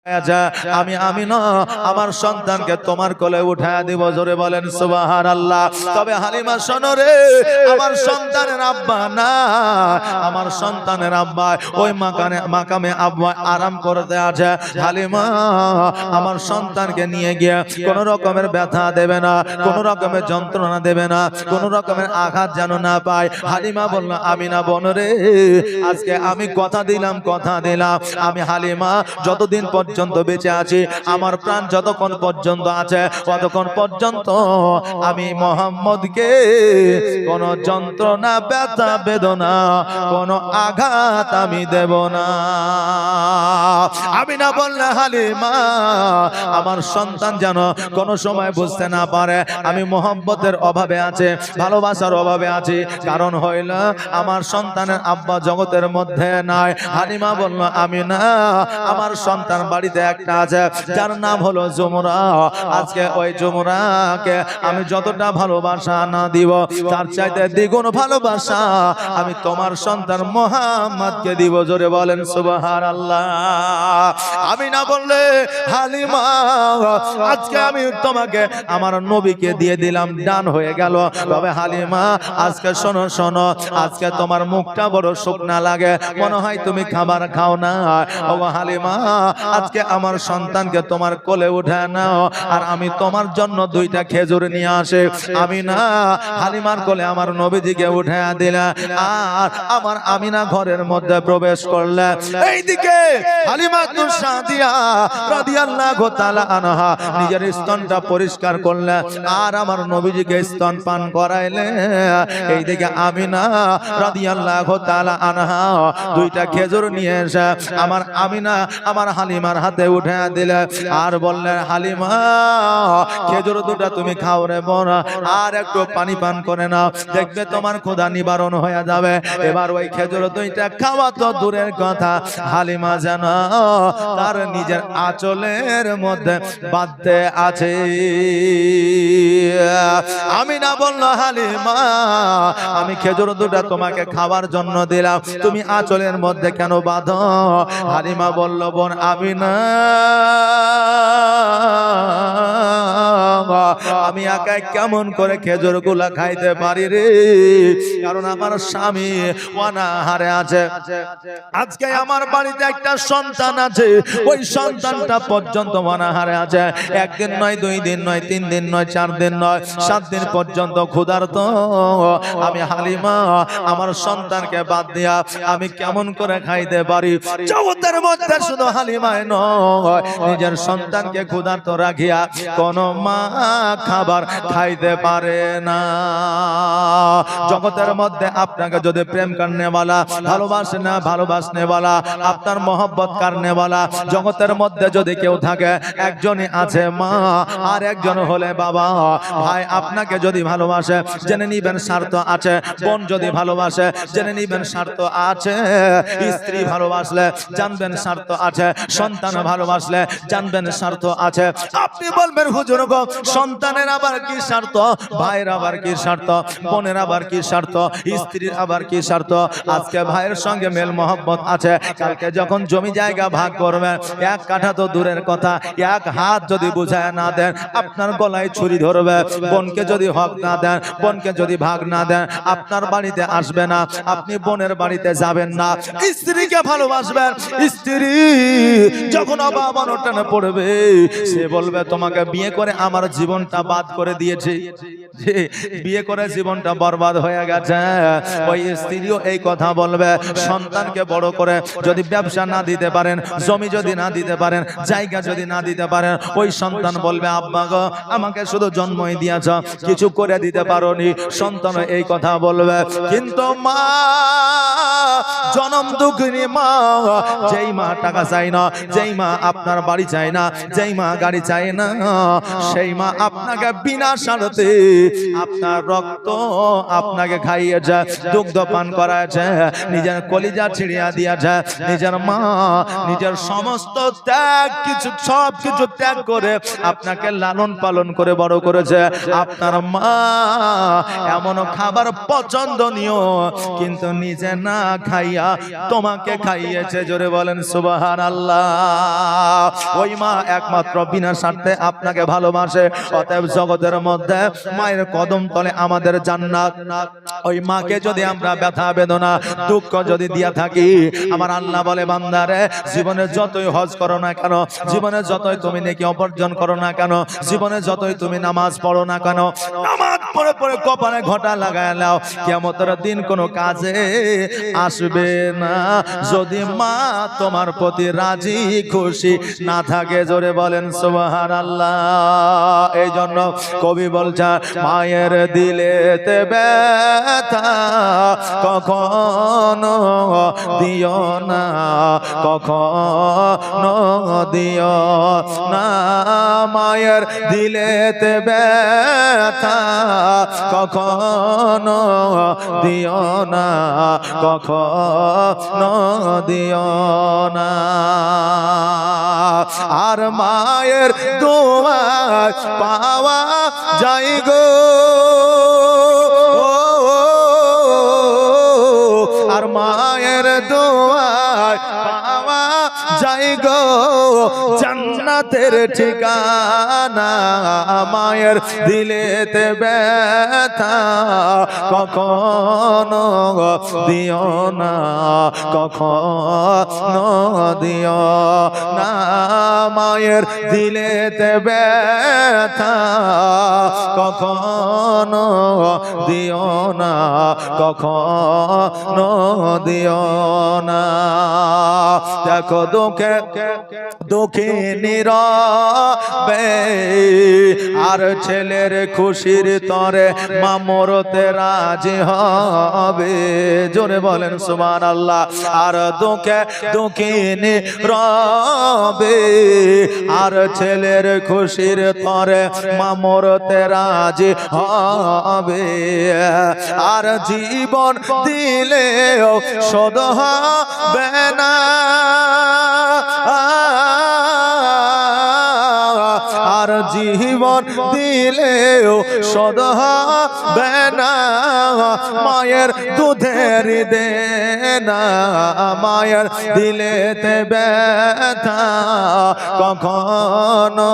আমি আমিনা আমার সন্তানকে তোমার কোলে উঠায়া দিব, জোরে বলেন সুবহানাল্লাহ। তবে হালিমা শোনো রে, আমার সন্তানের আব্বা না, আমার সন্তানের আব্বা ওই মাকামে আব্বা আরাম করতে আছে। হালিমা আমার সন্তানকে নিয়ে গিয়ে কোন রকমের ব্যথা দেবে না, কোন রকমের যন্ত্রণা দেবে না, কোন রকমের আঘাত যেন না পায়। হালিমা বলল, আমিনা বোন রে, আজকে আমি কথা দিলাম, আমি হালিমা যতদিন পর্যন্ত বেঁচে আছি, আমার প্রাণ যতক্ষণ পর্যন্ত আছে, ততক্ষণ পর্যন্ত আমি মোহাম্মদকে কোন যন্ত্রণা, ব্যথা, বেদনা, কোন আঘাত আমি দেব না। আমিনা বললে, হালিমা আমার সন্তান যেন কোন সময় বুঝতে না পারে আমি মোহাম্মদের অভাবে আছে, ভালোবাসার অভাবে আছি, কারণ হইল আমার সন্তানের আব্বা জগতের মধ্যে নাই। হালিমা বলল, আমিনা আমার সন্তান বাড়িতে একটা আছে, যার নাম হলো যমুনা। আজকে ওই যমুনাকে আমি যতটা ভালোবাসা না দিব, তার চাইতে দ্বিগুণ ভালোবাসা আমি তোমার সন্তান মুহাম্মদকে দিব, জোরে বলেন সুবহানাল্লাহ। আমিনা বললে, হালিমা আজকে আমি তোমাকে আমার নবীকে দিয়ে দিলাম, দান হয়ে গেল। তবে হালিমা আজকে শোনো শোনো, আজকে তোমার মুখটা বড় শুকনা লাগে, মনে হয় তুমি খাবার খাও না। ও হালিমা আজকে আমার সন্তানকে তোমার কোলে উঠে নাও, আর আমি তোমার জন্য দুইটা খেজুর নিয়ে আসে। আমি না হালিমার কোলে আমার নবীজিকে উঠে দিলা, আর আমার আমিনা ঘরের মধ্যে প্রবেশ করলে। এইদিকে হালিমা সাদিয়া রাদিয়াল্লাহু তাআলা আনহা নিজের স্তনটা পরিষ্কার করলে, আর আমার নবীজিকে স্তন পান করাইলে। এইদিকে আমিনা রাদিয়াল্লাহু তাআলা আনহা দুইটা খেজুর নিয়ে এসে আমার আমিনা আমার হালিমার হাতে উঠে দিলে, আর বললেন, হালিমা খেজুর দুটা তুমি খাও রে বোন, আর একটু পানি পান করে নাও, দেখবে তোমার ক্ষুধা নিবারণ হয়ে যাবে। এবার ওই খেজুর দুইটা খাওয়া তো দূরের কথা, হালিমা যেন তার নিজের আঁচলের মধ্যে বাঁধতে আছে। আমিনা বলল, হালিমা আমি খেজুর দুটা তোমাকে খাবার জন্য দিলাম, তুমি আঁচলের মধ্যে কেন বাঁধো? হালিমা বলল, বোন আমিনা আমি একা কেমন করে খেজুর গুলা খাইতে পারি রে, কারণ আমার স্বামী অনাহারে আছে। আজকে আমার বাড়িতে একটা সন্তান আছে, ওই সন্তানটা পর্যন্ত অনাহারে আছে। একদিন নয়, 2 দিন নয়, 3 দিন নয়, 4 দিন নয়, 7 দিন পর্যন্ত ক্ষুধার্ত। আমি হালিমা আমার সন্তানকে বাদ দিয়া আমি কেমন করে খাইতে পারি? জগতের মধ্যে শুধু হালিমায় নয়, নিজের সন্তানকে ক্ষুধার্ত রাখিয়া কোন মা খাবার খাইতে পারে না। জগতের মধ্যে আপনাকে যদি প্রেম করনে वाला, ভালোবাসনে वाला, আপনার মহব্বত করনে वाला জগতের মধ্যে যদি কেউ থাকে, একজনই আছে মা, আর একজন হলে বাবা। ভাই আপনাকে যদি ভালোবাসে, জেনে নিবেন স্বার্থ আছে। বোন যদি ভালোবাসে, জেনে নিবেন স্বার্থ আছে। স্ত্রী ভালোবাসলে জানবেন স্বার্থ আছে। সন্তান ভালোবাসলে জানবেন স্বার্থ আছে। আপনি বলবেন, হুজুর গো সন্তানের আবার কি স্বার্থ, ভাইয়ের আবার কি স্বার্থ, বোনের আবার কি স্বার্থ, স্ত্রীর আবার কি স্বার্থ? আজকে ভাইয়ের সঙ্গে মেল মহব্বত আছে, কালকে যখন জমি জায়গা ভাগ করবেন, 1 কাঠা তো দূরের কথা, 1 হাত যদি বুঝায় না দেন, আপনার গলায় ছুরি ধরবে। বোনকে যদি হক না দেন, বোনকে যদি ভাগ না দেন, আপনার বাড়িতে আসবে না, আপনি বোনের বাড়িতে যাবেন না। স্ত্রীকে ভালোবাসবেন, স্ত্রী যখন অভাব অনটনে পড়বে, সে বলবে, তোমাকে বিয়ে করে আমার জীবনটা বাদ করে দিয়েছে, বিয়ে করে জীবনটা বরবাদ হয়ে গেছে। ওই স্ত্রীও এই কথা বলবে। সন্তানকে বড় করে যদি ব্যবসা না দিতে পারেন, জমি যদি না দিতে পারেন, জায়গা যদি না দিতে পারেন, ওই সন্তান বলবে, আব্বা গো আমাকে শুধু জন্মই দিয়েছ, কিছু করে দিতে পারোনি। সন্তান এই কথা বলবে। কিন্তু মা জনম দুঃখিনী মা, যেই মা টাকা চাই না, যেই মা আপনার বাড়ি চাই না, যেই মা গাড়ি চাই না, সেই মা আপনাকে বিনা স্বার্থে আপনার রক্ত আপনাকে খাইয়েছে, দুগ্ধ পান করাছে, নিজের কলিজা ছিড়িয়া দিয়েছে, নিজের মা নিজের সমস্ত ত্যাগ কিছু সব কিছু ত্যাগ করে আপনাকে লালন পালন করে বড় করেছে। আপনার মা এমন খাবার পছন্দনীয় কিন্তু নিজে না খাইয়া তোমাকে খাইয়েছে। জোরে বলেন সুবহানাল্লাহ। ওই মা একমাত্র বিনা স্বার্থে আপনাকে ভালোবাসে। অতএব জগতের মধ্যে মায়ের কদম তলে আমাদের জান্নাত। ওই মাকে যদি আমরা ব্যথা বেদনা দুঃখ যদি দিয়া থাকি, আমার আল্লাহ বলে বান্দারে জীবনে যতই হজ করো না কেন, জীবনে যতই তুমি নেকি অর্জন করো না কেন, জীবনে যতই তুমি নামাজ পড়ো না কেন, নামাজ পড়ে পড়ে কপালে ঘটা লাগায় নাও, কিয়ামতের দিন কোনো কাজে আসবে না যদি মা তোমার প্রতি রাজি খুশি না থাকে। জোরে বলেন সুবহানাল্লাহ। এই জন্য কবি বলছে মায়ের দিলেতে ব্যথা কখনো দিও না, কখনো দিও না, মায়ের দিলেতে ব্যথা কখনো দিও না, কখনো দিও না। আর মায়ের দোয়া পাওয়া যায় গো, আর মায়ের দোয়া পাওয়া যায় গো জান্নাতের ঠিকানা। মায়ের দিলেতে ব্যথা কখনো দিও না, কখনো দিও না, মায়ের দিলেতে ব্যথা কখনো দিও না, কখনো দিও না। দেখো দুঃখে দুঃখী নীরবে আর ছেলের খুশির তরে মা মরতে রাজি হবে। জোরে বলেন সুবহানাল্লাহ। আর দুঃখে দুঃখী নীরবে আর ছেলের খুশির তরে মা মরতে রাজি হবে। আর জীবন দিলেও শোধ হবে না, আর জীবন দিলেও শোধ হবে না মায়ের দুধের দেনা। মায়ের দিলেতে ব্যথা কখনো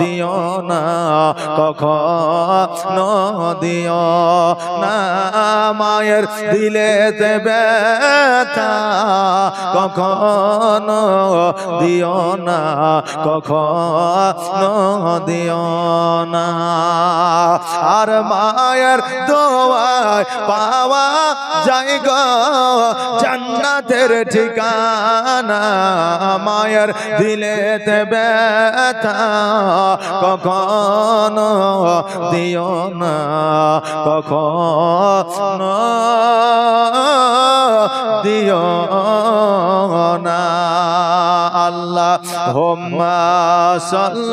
দিও না, কখনো দিও না, মায়ের দিলেতে ব্যথা কখনো দিও না, কখনো দিও না। আর মায়ের দোয়ায় পাওয়া যায় গো জান্নাতের ঠিকানা। মায়ের দিলেতে ব্যথা কখনো দিও না, কখনো দিও না। আল্লাহুম্মা সাল্লি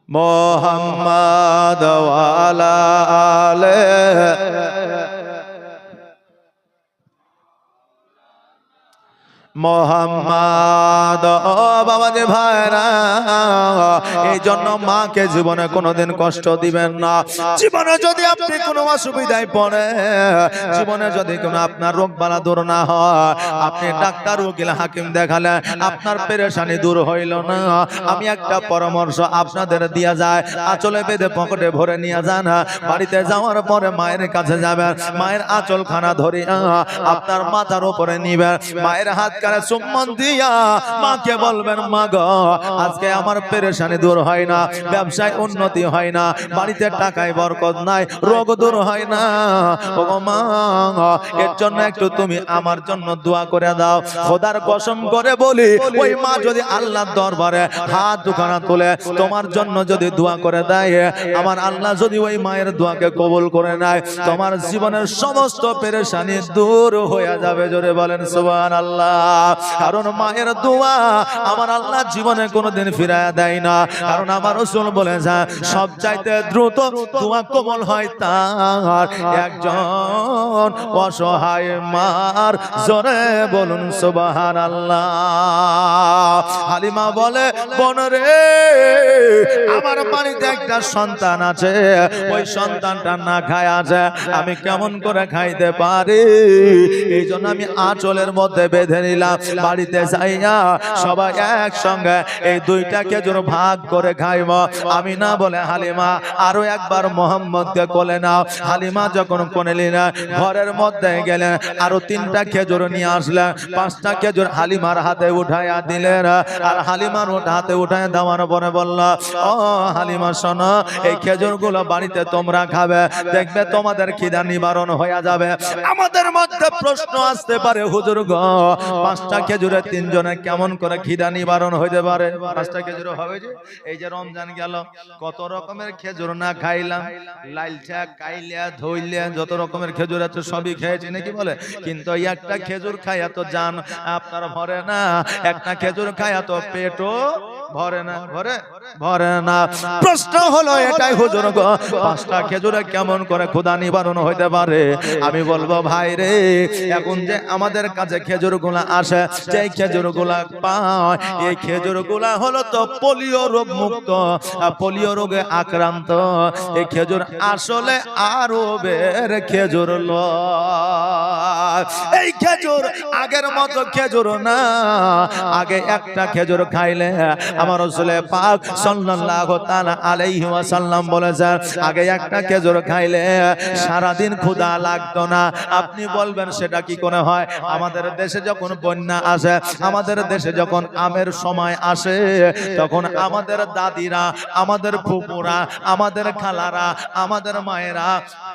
মুহাম্মাদ ওয়া আলা আলিহি মোহাম্মদ। ও বাবা যে ভাইরা, এই জন্য মাকে জীবনে কোনোদিন কষ্ট দিবেন না। জীবনে যদি আপনি কোনো অসুবিধায় পড়ে, জীবনে যদি কোনো আপনার রোগ বালা দূর না হয়, আপনি ডাক্তার উকিল হাকিম দেখালে আপনার পেরেশানি দূর হইল না, আমি একটা পরামর্শ আপনাদের দিয়া যায়, আঁচলে বেঁধে পকেটে ভরে নিয়ে যান। বাড়িতে যাওয়ার পরে মায়ের কাছে যাবেন, মায়ের আঁচল খানা ধরিয়া আপনার মাথার উপরে নিবেন, মায়ের হাত চুম্বন দিয়া মাকে বলবেন মা গো আজকে আমার পেরেশানি দূর হয় না, ব্যবসায় উন্নতি হয় না, বাড়িতে টাকায় বরকত নাই, রোগ দূর হয় না, ও মা এর জন্য একটু তুমি আমার জন্য দোয়া করে দাও। খোদার কসম করে বলি, ওই মা যদি আল্লাহর দরবারে হাত দুখানা তুলে তোমার জন্য যদি দোয়া করে দেয়, আমার আল্লাহ যদি ওই মায়ের দোয়াকে কবুল করে নেয়, তোমার জীবনের সমস্ত পেরেশানি দূর হয়ে যাবে। জোরে বলেন সুবহানাল্লাহ। কারণ মায়ের দোয়া আমার আল্লাহ জীবনে কোনোদিন ফিরায় দেয় না। কারণ আমার রাসূল বলেছেন সবচাইতে দ্রুত দোয়া কবুল হয় তার একজন অসহায় মার। জোরে বলুন সুবহানাল্লাহ। হালিমা বলে বোন রে, আমার বাড়িতে একটা সন্তান আছে, ওই সন্তানটা না খায় আছে, আমি কেমন করে খাইতে পারি? এই জন্য আমি আঁচলের মধ্যে বেঁধে নিলাম, বাড়িতে যাইয়া সবাই একসঙ্গে এই দুইটা খেজুর ভাগ করে খাইব। আমি না বলে হালিমা আরো একবার মোহাম্মদকে কোলে নাও। হালিমা যখন কোলে নিলেন, ঘরের মধ্যে গেলেন, আরো 3টা খেজুর নিয়ে আসলেন, 5টা খেজুর হালিমার হাতে উঠাইয়া দিলেন। আর হালিমার হাতে উঠাইয়া দেওয়ার পরে বলল, ও হালিমা শোনো, এই খেজুরগুলো বাড়িতে তোমরা খাবে, দেখবে তোমাদের খিদা নিবারণ হয়ে যাবে। আমাদের মধ্যে প্রশ্ন আসতে পারে, হুজুর গো 5টা খেজুরে 3 জনের কেমন করে খিদা নিবারণ হইতে পারে? 5টা খেজুর হবে যে? এই যে রমজান গেল, কত রকমের খেজুর না খাইলাম, লালচা কাইলিয়া ধইলিয়া যত রকমের খেজুর আছে সবই খেয়েছি নাকি বলে, কিন্তু একটা খেজুর খাইয়া তো জান আপনার ভরে না, একটা খেজুর খাইয়া তো পেটও ভরে না, ভরে না। প্রশ্ন হলো এটাই, হুজুর গো 5টা খেজুরে কেমন করে ক্ষুধা নিবারণ হইতে পারে? আমি বলবো ভাই রে, এখন যে আমাদের কাছে খেজুরগুলা আসে, যে খেজুরগুলা পায়, এই খেজুরগুলা হলো তো পোলিও রোগ মুক্ত, পোলিও রোগে আক্রান্ত। এই খেজুর আসলে আরবের খেজুর লয়। এই খেজুর আগের মতো খেজুর না। আগে একটা খেজুর খাইলে আমার রাসূল পাক সাল্লাল্লাহু তাআলা আলাইহি ওয়াসাল্লাম বলেছেন, আগে একটা খেজুর খাইলে সারা দিন ক্ষুধা লাগতো না। আপনি বলবেন সেটা কি করে হয়? আমাদের দেশে যখন বন্যা আসে, আমাদের দেশে যখন আমের সময় আসে, তখন আমাদের দাদিরা, আমাদের ফুপুরা, আমাদের খালারা, আমাদের মায়েরা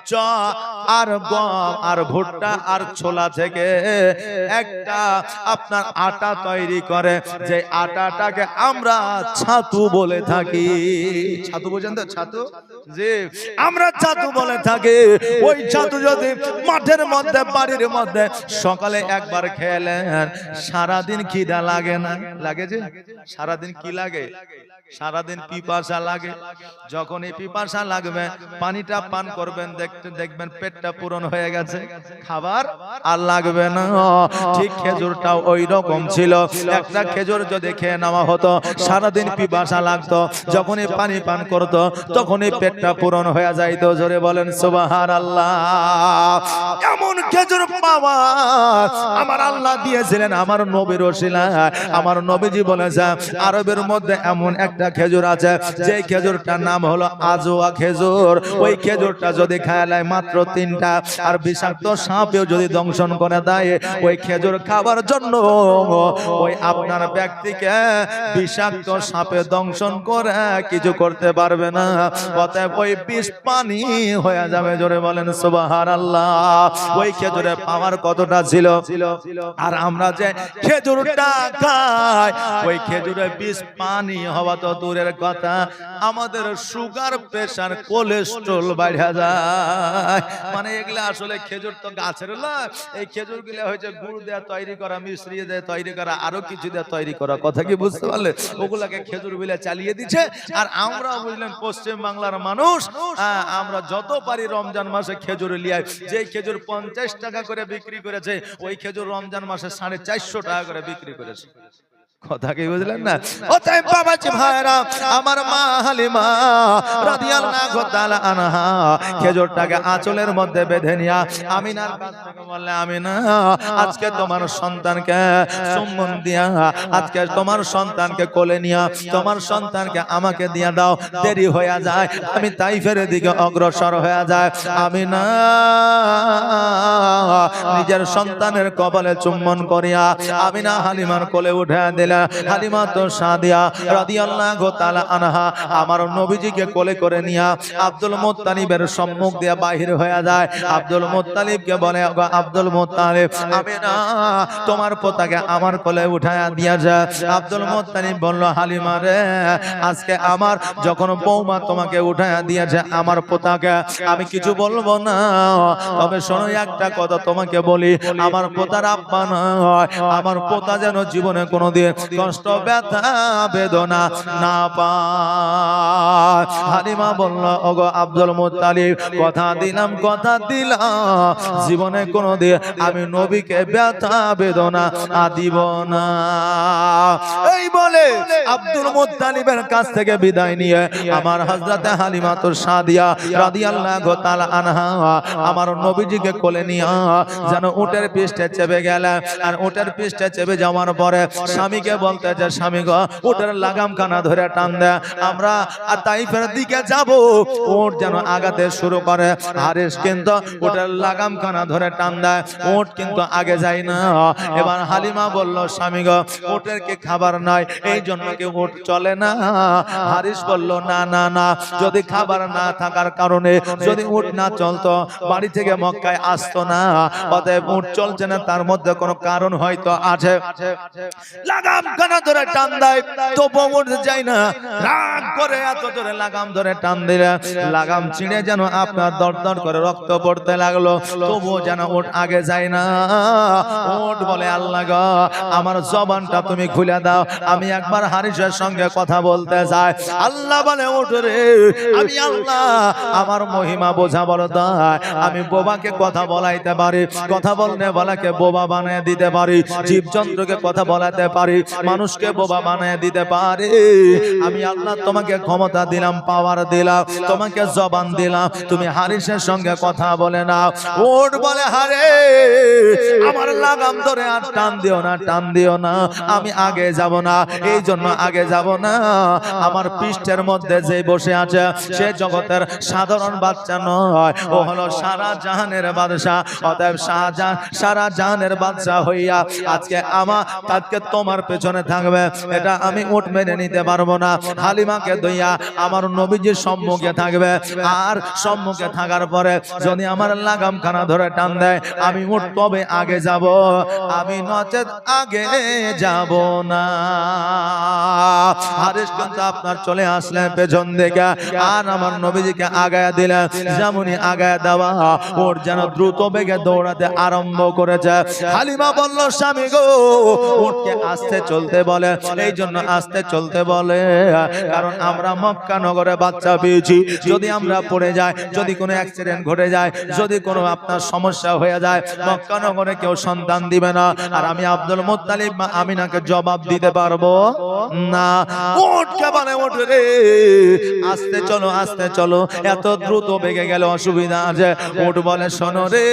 চ আর গম আর ভুট্টা আর ছোলা থেকে একটা আপনার আটা তৈরি করে, যে আটাটাকে আমরা ছাতু বলে থাকি। ছাতু বোঝেন তো? ছাতু, জি, আমরা ছাতু বলে থাকি। ওই ছাতু যদি মাঠের মধ্যে, বাড়ির মধ্যে সকালে একবার খেলেন, সারাদিন খিদা লাগে না? লাগে যে? সারাদিন কি লাগে? সারাদিন পিপাসা লাগে। যখন এই পিপাসা লাগবে, পানিটা পান করবেন, দেখবেন পেটটা পূরণ হয়ে গেছে, খাবার আর লাগবে না। ঠিক খেজুরটাও ওই রকম ছিল। একটা খেজুর যদি খেয়ে নেওয়া হতো, সারাদিন পিপাসা লাগতো, যখনই পানি পান করতো তখনই পেটটা পূরণ হয়ে যাইতো। জোরে বলেন সুবহানাল্লাহ। এমন খেজুর পাওয়া আমার আল্লাহ দিয়েছিলেন আমার নবীর ওসিলায়। আমার নবীজি বলেছে, আরবের মধ্যে এমন একটা খেজুর আছে, যে খেজুরটার নাম হলো আজওয়া খেজুর। ওই খেজুরটা যদি খায় মাত্র 3টা, আর বিষাক্ত সাপেও যদি দংশন করে দেয়, ওই খেজুর খাবার জন্য ওই আপনার ব্যক্তিকে বিষাক্ত সাপে দংশন করে কিছু করতে পারবে না। অতএব ওই বিষ পানি হয়ে যাবে। জোরে বলেন সুবহানাল্লাহ। ওই খেজুরের পাওয়ার কতটা ছিল। আর আমরা যে খেজুরটা খাই, ওই খেজুরে বিষ পানি হওয়া তো দূরের কথা, আমাদের সুগার, প্রেসার, কোলেস্ট্রল বেড়ে যায়। মানে এগুলা আসলে খেজুর তো গাছের না, এই খেজুর গুলা হয়েছে গুড় দিয়ে তৈরি করা, মিশ্রি দিয়ে তৈরি করা, আরো কিছু দিয়ে তৈরি করা। কথা কি বুঝতে পারলে? ওগুলাকে খেজুর বিলে চালিয়ে দিচ্ছে। আর আমরা বুঝলেন পশ্চিম বাংলার মানুষ, আমরা যত পারি রমজান মাসে খেজুর লিয়াই। যে খেজুর 50 টাকা করে বিক্রি করেছে, ওই খেজুর রমজান মাসে 450 টাকা করে বিক্রি করেছে। কথা কি বুঝলেন না? অতএব বাবাজি ভাইরা, আমার মা হালিমা রাদিয়াল্লাহু তাআলা আনহা খেজুরটাকে আঁচলের মধ্যে বেঁধে নিয়া আমিনার কাছ থেকে বললেন, আমিনা আজকে তোমার সন্তানকে চুম্বন দিয়া, আজকে তোমার সন্তানকে কোলে নিয়া তোমার সন্তানকে আমাকে দিয়া দাও, দেরি হয়ে যায়, আমি তাইফের দিকে অগ্রসর হয়ে যায়। আমিনা নিজের সন্তানের কপালে চুম্বন করিয়া আমিনা হালিমার কোলে উঠে দিলেন। দিলেন। হালিমা তো সাদিয়া রাদিয়াল্লাহু তাআলা আনহা আমার নবীজিকে কোলে করে নিয়া আব্দুল মুত্তালিবের সম্মুখ দিয়ে বাহির হয়ে যায়। আব্দুল মুত্তালিবকে বলে, আব্দুল মুত্তালিব, আমি না তোমার পোতাকে আমার কোলে উঠায়া দিয়া যায়। আব্দুল মুত্তালিব বলল, হালিমা রে, আজকে আমার যখন বৌমা তোমাকে উঠায়া দিয়েছে আমার পোতাকে, আমি কিছু বলবো না, তবে শোনো একটা কথা তোমাকে বলি, আমার পোতার আব্বা নয়, আমার পোতা যেন জীবনে কোনোদিন কষ্ট ব্যথা বেদনা না পায়। হালিমা বলল, ওগো আব্দুল মুত্তালিব, কথা দিলাম জীবনে কোনোদিন আমি নবীকে ব্যথা বেদনা দিব না। এই বলে আব্দুল মুত্তালিবের কাছ থেকে বিদায় নিয়ে আমার হযরত হালিমা তো সাদিয়া রাদিয়াল্লাহু তাআলা আনহা আমার নবীজিকে কোলে নিয়ে যেন উটের পৃষ্ঠে চেপে গেলেন। আর উটের পৃষ্ঠে চেপে যাওয়ার পরে স্বামীকে বলতে যে, স্বামী গো, উটের লাগাম খানা ধরে টান দেয়, আমরা তাইফের দিকে যাব। উট যেন আগাতে শুরু করে। হারিস কিন্তু উটের লাগাম খানা ধরে টান দেয়, উট কিন্তু আগে যায় না। এবার হালিমা বলল, স্বামী গো, উটের কি খাবার নাই, এই জন্য কি উট চলে না? হারিস বলল, না না না, যদি খাবার না থাকার কারণে যদি উট না চলতো বাড়ি থেকে মক্কায় আসতো না, অতএব উট চলছে না, তার মধ্যে কোনো কারণ হয়তো আছে। লাগাম খানা ধরে টান দেয়, তবু উট যায় না। রাগ করে এত জোরে লাগাম ধরে টান দিলে লাগাম ছিঁড়ে যেন আপনার দরদর করে রক্ত পড়তে লাগলো, তবুও যেন উট আগে যায় না। উট বলে, আল্লাহ গো, আমার জবানটা তুমি খুলে দাও, আমি একবার হারিসের সঙ্গে কথা বলতে চাই। আল্লাহ বলে, উঠ রে, আমি আল্লাহ, আমার মহিমা বোঝা বড় দায়, আমি বোবাকে কথা বলাইতে পারি, কথা বলনে বলাকে বোবা বানিয়ে দিতে পারি, জীবজন্তুকে কথা বলাতে পারি, মানুষকে বোবা বানিয়ে দিতে পারি। আমি আল্লাহ তোমাকে ক্ষমতা দিলাম, পাওয়ার দিলাম, তোমাকে জবান দিলাম, তুমি হারিসের সঙ্গে কথা বলে নাও। উট বলে, হারে, আমার লাগাম ধরে আর টান দিও না, টান দিও না, আমি আগে যাব না, এই জন্য আগে যাব না। আমার পৃষ্ঠের মধ্যে যে বসে আছে সে জগতের সাধারণ বাচ্চা নয়, ও হলো সারা জাহানের বাদশা। অতএব শাহজাহান সারা জাহানের বাদশা হইয়া আজকে তোমার পেছনে থাকবে, এটা আমি উট মেনে নিতে পারবো না। হালিমাকে দইয়া আমার নবীজির সম্মুখে থাকবে, আর সম্মুখে থাকার পরে যদি আমার লাগাম খানা ধরে টান দেয়, আমি উট তবে আগে যাব, আমি নচেত আগে যাব না। হারিস কিন্তু আপনার চলে আসলেন পেছন দিকে, আর আমার নবীজিকে আগায়া দিলেন। যেমনই আগায়া দেওয়া, ওর যেন দ্রুত বেগে দৌড়াতে আরম্ভ করেছে। হালিমা বলল, স্বামী গো, উটকে আস্তে চলতে বলে, এই জন্য আস্তে চলতে বলে কারণ আমরা মক্কা নগরে বাচ্চা পেয়েছি, যদি আমরা পড়ে যাই, যদি কোনো অ্যাক্সিডেন্ট ঘটে যায়, যদি কোনো আপনার সমস্যা হয়ে যায়, মক্কা নগরে কেউ সন্তান দিবে না, আর আমি আব্দুল মুত্তালিব মা আমিনাকে জবাব দিতে পারবো না। উটকে বলে, উঠ রে, আস্তে চলো, আস্তে চলো, এত দ্রুত বেগে গেলে অসুবিধা আছে। উট বলে, শোনো রে,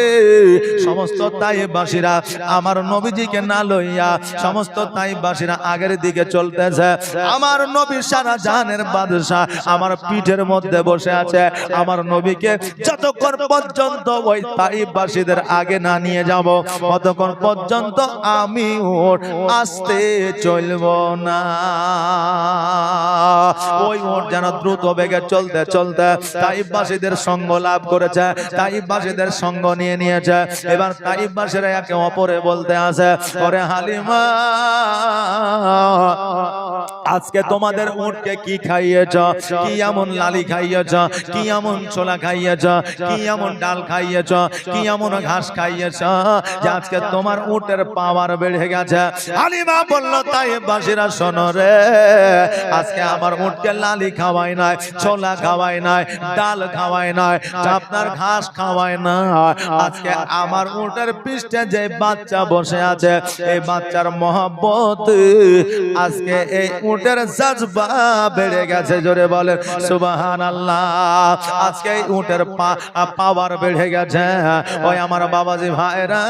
সমস্ত তাইফবাসীরা আমার নবীজিকে না লইয়া সমস্ত তাইফবাসীরা আগের দিকে চলতেছে, আমার নবী সারা জাহানের বাদশা আমার পিঠের মধ্যে বসে আছে, আমার নবীকে যতক্ষণ পর্যন্ত ওই তাইফবাসীদের আগে না নিয়ে যাব, ততক্ষণ পর্যন্ত আমি উট আস্তে চলবো না। ওই উট যেন দ্রুত বেগে চলতে চলতে তাইফবাসীদের সঙ্গ লাভ করেছে, তাইফবাসীদের সঙ্গ নিয়ে নিয়েছে। এবার তাইফবাসীরা একে অপরে বলতে আছে, ওরে হালিমা, আজকে তোমাদের উটকে কি খাইয়েছ, কি এমন লালি খাইয়েছ, কি এমন ছোলা খাইয়েছ, কি এমন ডাল খাইয়েছ, কি এমন ঘাস খাইয়েছ যে আজকে তোমার উটের পাওয়ার বেড়ে গেছে। হালিমা বলল, তাইফবাসীরা শোনো রে, আজকে আমার উটকে লালি খাওয়াই নাই, ছোলা খাওয়াই নাই, ডাল খাওয়াই নাই, আপনার ঘাস খাওয়াই না, আজকে আমার উটের পৃষ্ঠে যে বাচ্চা বসে আছে, এই বাচ্চার মহব্বত, আজকে এই উটের জজবা বেড়ে গেছে। জোরে বলে সুবহানাল্লাহ। আজকে এই উটের পাওয়ার বেড়ে গেছে। ওই আমার বাবাজি ভাইরা,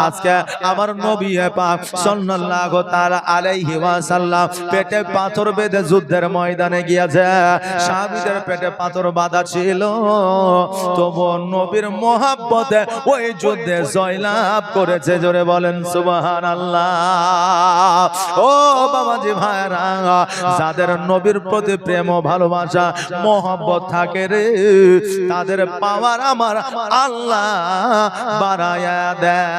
আজকে আমার নবী পাক সাল্লাল্লাহু তাআলা আলাইহি ওয়াসাল্লাম সাল্লাম পেটে পাথর বেঁধে যুদ্ধের ময়দানে গিয়েছে। সাহাবীদের পেটে পাথর বাঁধা ছিল, তবু নবীর মহব্বতে ওই যুদ্ধে জয়লাভ করেছে। জোরে বলেন সুবহানাল্লাহ। ও বাবাজি ভাইরা, যাদের নবীর প্রতি প্রেম ও ভালোবাসা মহব্বত থাকে রে, তাদের পাওয়ার আমার আল্লাহ বাড়ায়া দেয়।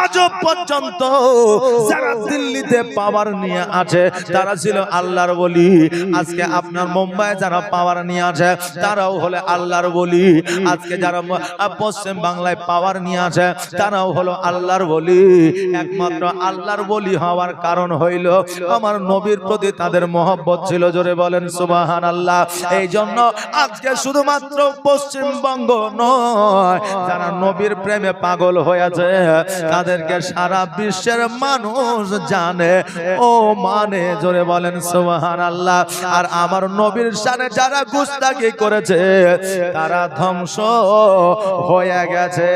আজ পর্যন্ত যারা দিল্লিতে পাওয়ার নিয়ে আছে তারা ছিল আল্লাহর ওলি। আজকে আপনার মুম্বাইয়ে যারা পাওয়ার নিয়ে আছে তারাও হলো আল্লাহর ওলি। আজকে যারা পশ্চিম বাংলায় পাওয়ার নিয়ে আছে তারাও হলো আল্লাহর ওলি। একমাত্র আল্লাহর ওলি হওয়ার কারণ হইল আমার নবীর প্রতি তাদের মহব্বত ছিল। জোরে বলেন সুবহানাল্লাহ। এই জন্য আজকে শুধুমাত্র পশ্চিমবঙ্গ নয়, যারা নবীর প্রেমে পাগল হয়েছে তাদেরকে সারা বিশ্বের মানুষ জানে ও মানে। জোরে বলেন সুবহানাল্লাহ। আর আমার নবীর শানে যারা গুস্তাখি করেছে তারা ধ্বংস হয়ে গেছে।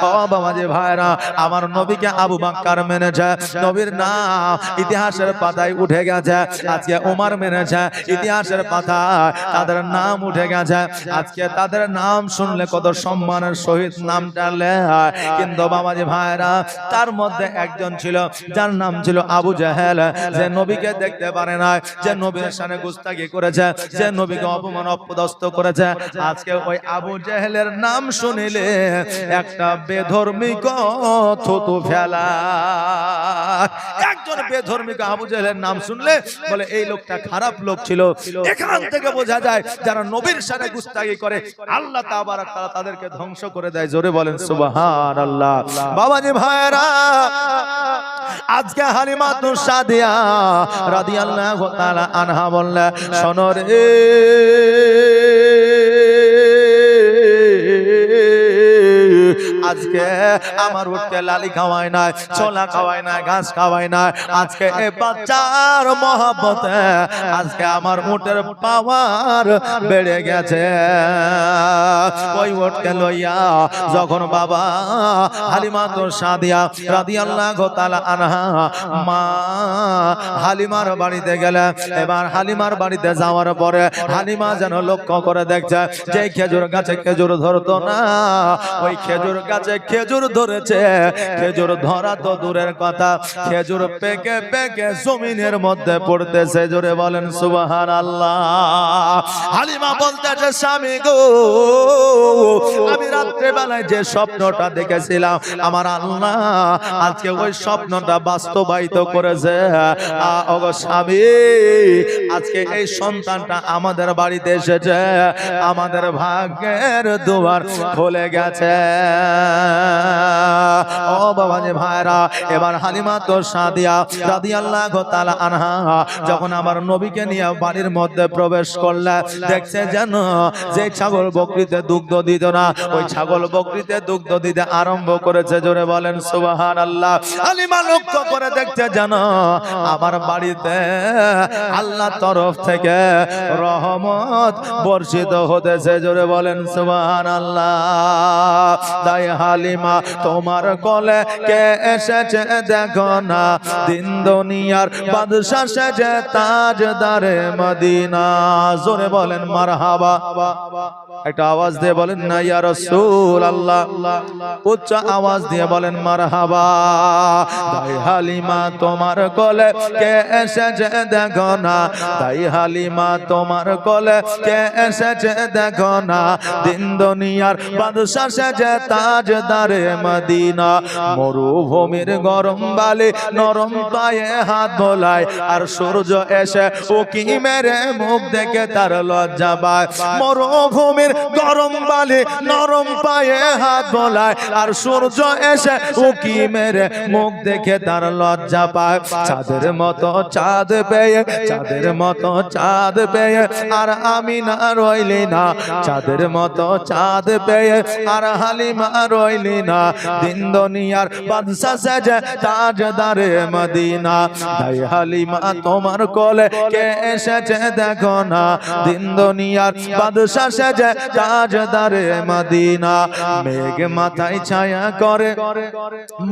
ও বাবাজি ভাইরা, আমার নবীকে আবু বকর মেনেছে, নবীর নাম ইতিহাসের পাতায় উঠে গেছে। আজকে ওমর মেনেছে, ইতিহাসের পাতায় তাদের নাম উঠে গেছে। আজকে তাদের নাম শুনলে কত সম্মানের সহিত নামটা লেয়। কিন্তু বাবাজি ভাইরা, তার মধ্যে একজন ছিল যার নাম ছিল আবু জাহেল, যে নবীকে দেখতে পারে না, যে নবীর শানে গুস্তাখি করেছে, যে নবীকে অপমান অপদস্থ করেছে। আজকে ওই আবু জাহেলের নাম শুনিলে একটা বেধর্মিক থুতু ফেলা। একজন বেধর্মিক আবু জাহেলের নাম শুনলে বলে এই লোকটা খারাপ লোক ছিল। এখান থেকে বোঝা যায় যারা নবীর শানে গুস্তাখি করে আল্লাহ তাবারক তাআলা তাদেরকে ধ্বংস করে দেয়। জোরে বলেন সুবহানাল্লাহ। বাবাজি ভাইরা, আজকে হালিমাতুস সাদিয়া রাদিয়াল্লাহু তাআলা আনহা বললেন, শোনো রে আজকে আমার উটকে লালি খাওয়ায় না, ছোলা খাওয়ায় না, ঘাস খাওয়ায় না। আজকে এই বাচ্চার মহব্বতে আজকে আমার উটের পাওয়ার বেড়ে গেছে। ওই উটকে লইয়া যখন বাবা হালিমাতুস সাদিয়া রাদিয়াল্লাহু তাআলা আনহা মা হালিমার বাড়িতে গেলেন। এবার হালিমার বাড়িতে যাওয়ার পরে হালিমা যেন লক্ষ্য করে দেখছে যে খেজুর গাছে খেজুর ধরতো না, ওই খেজুর গাছে খেজুর ধরেছে। খেজুর ধরা তো দূরের কথা, খেজুর পেকে পেকে জমিনের মধ্যে পড়তেছে। জোরে বলেন সুবহানাল্লাহ। হালিমা বলতেছে, স্বামী গো, আমি রাত্রে বেলায় যে স্বপ্নটা দেখেছিলাম আমার আল্লাহ আজকে ওই স্বপ্নটা বাস্তবায়িত করেছে। ওগো স্বামী, আজকে এই সন্তানটা আমাদের বাড়িতে এসেছে, আমাদের ভাগ্যের দুয়ার খুলে গেছে। ও বাবাজি ভাইরা, এবার হালিমাতুস সাদিয়া রাদিয়াল্লাহু তাআলা আনহা যখন আমার নবীকে নিয়ে বাড়ির মধ্যে প্রবেশ করলেন, দেখছে যেন যে ছাগল বকরিতে দুগ্ধ দিত না, ওই ছাগল বকরিতে দুগ্ধ দিতে আরম্ভ করেছে। জোরে বলেন সুবহানাল্লাহ। হালিমা লক্ষ্য করে দেখছে যেন আমার বাড়িতে আল্লাহর তরফ থেকে রহমত বর্ষিত হতেছে। জোরে বলেন সুবহানাল্লাহ। তাই হালিমা তোমার কোলে কে এসেছে দেখো না, দিন দুনিয়ার বাদশা সেজে তাজদারে মদিনা। জোরে বলেন মারহাবা। একটা আওয়াজ দিয়ে বলেন না ইয়া রাসূলুল্লাহ, উচ্চ আওয়াজ দিয়ে বলেন মারহাবা। তাই হালিমা তোমার কোলে কে এসেছে দেখো না, তাই হালিমা তোমার কোলে কে এসেছে দেখো না, দিন দুনিয়ার বাদশা সেজে তাজদারে মদিনা। মরুভূমির গরম বালি নরম পায়ে হাত বোলায়, আর সূর্য এসে উকি মেরে মুখ দেখে তার লজ্জা পায়। মরুভূমির গরম বালি নরম পায়ে হাত বোলায়, আর সূর্য এসে উকি মেরে মুখ দেখে তার লজ্জা পায়। চাঁদের মতো চাঁদ পেয়ে, চাঁদের মতো চাঁদ পেয়ে আর আমি না রইলি না, চাঁদের মতো চাঁদ পেয়ে আর হালিমা রইলি না, দিন দুনিয়ার বাদশা সেজে তাজদারে মদিনা। তাই হালিমা তোমার কোলে কে এসেছে দেখো না, দিন দুনিয়ার বাদশা সেজে তাজদারে মদিনা। মেঘ মাথায় ছায়া করে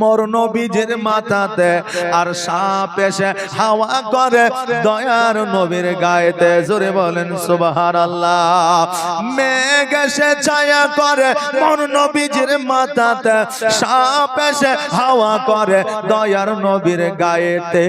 মোর নবীজির মাথাতে, আর সাপ এসে হাওয়া করে দয়ার নবীর গায়েতে। জোরে বলেন সুবহানাল্লাহ। মেঘ এসে ছায়া করে মোর নবীজির মাথাতে, সাপ এসে হাওয়া করে দয়ার নবীর গায়েতে।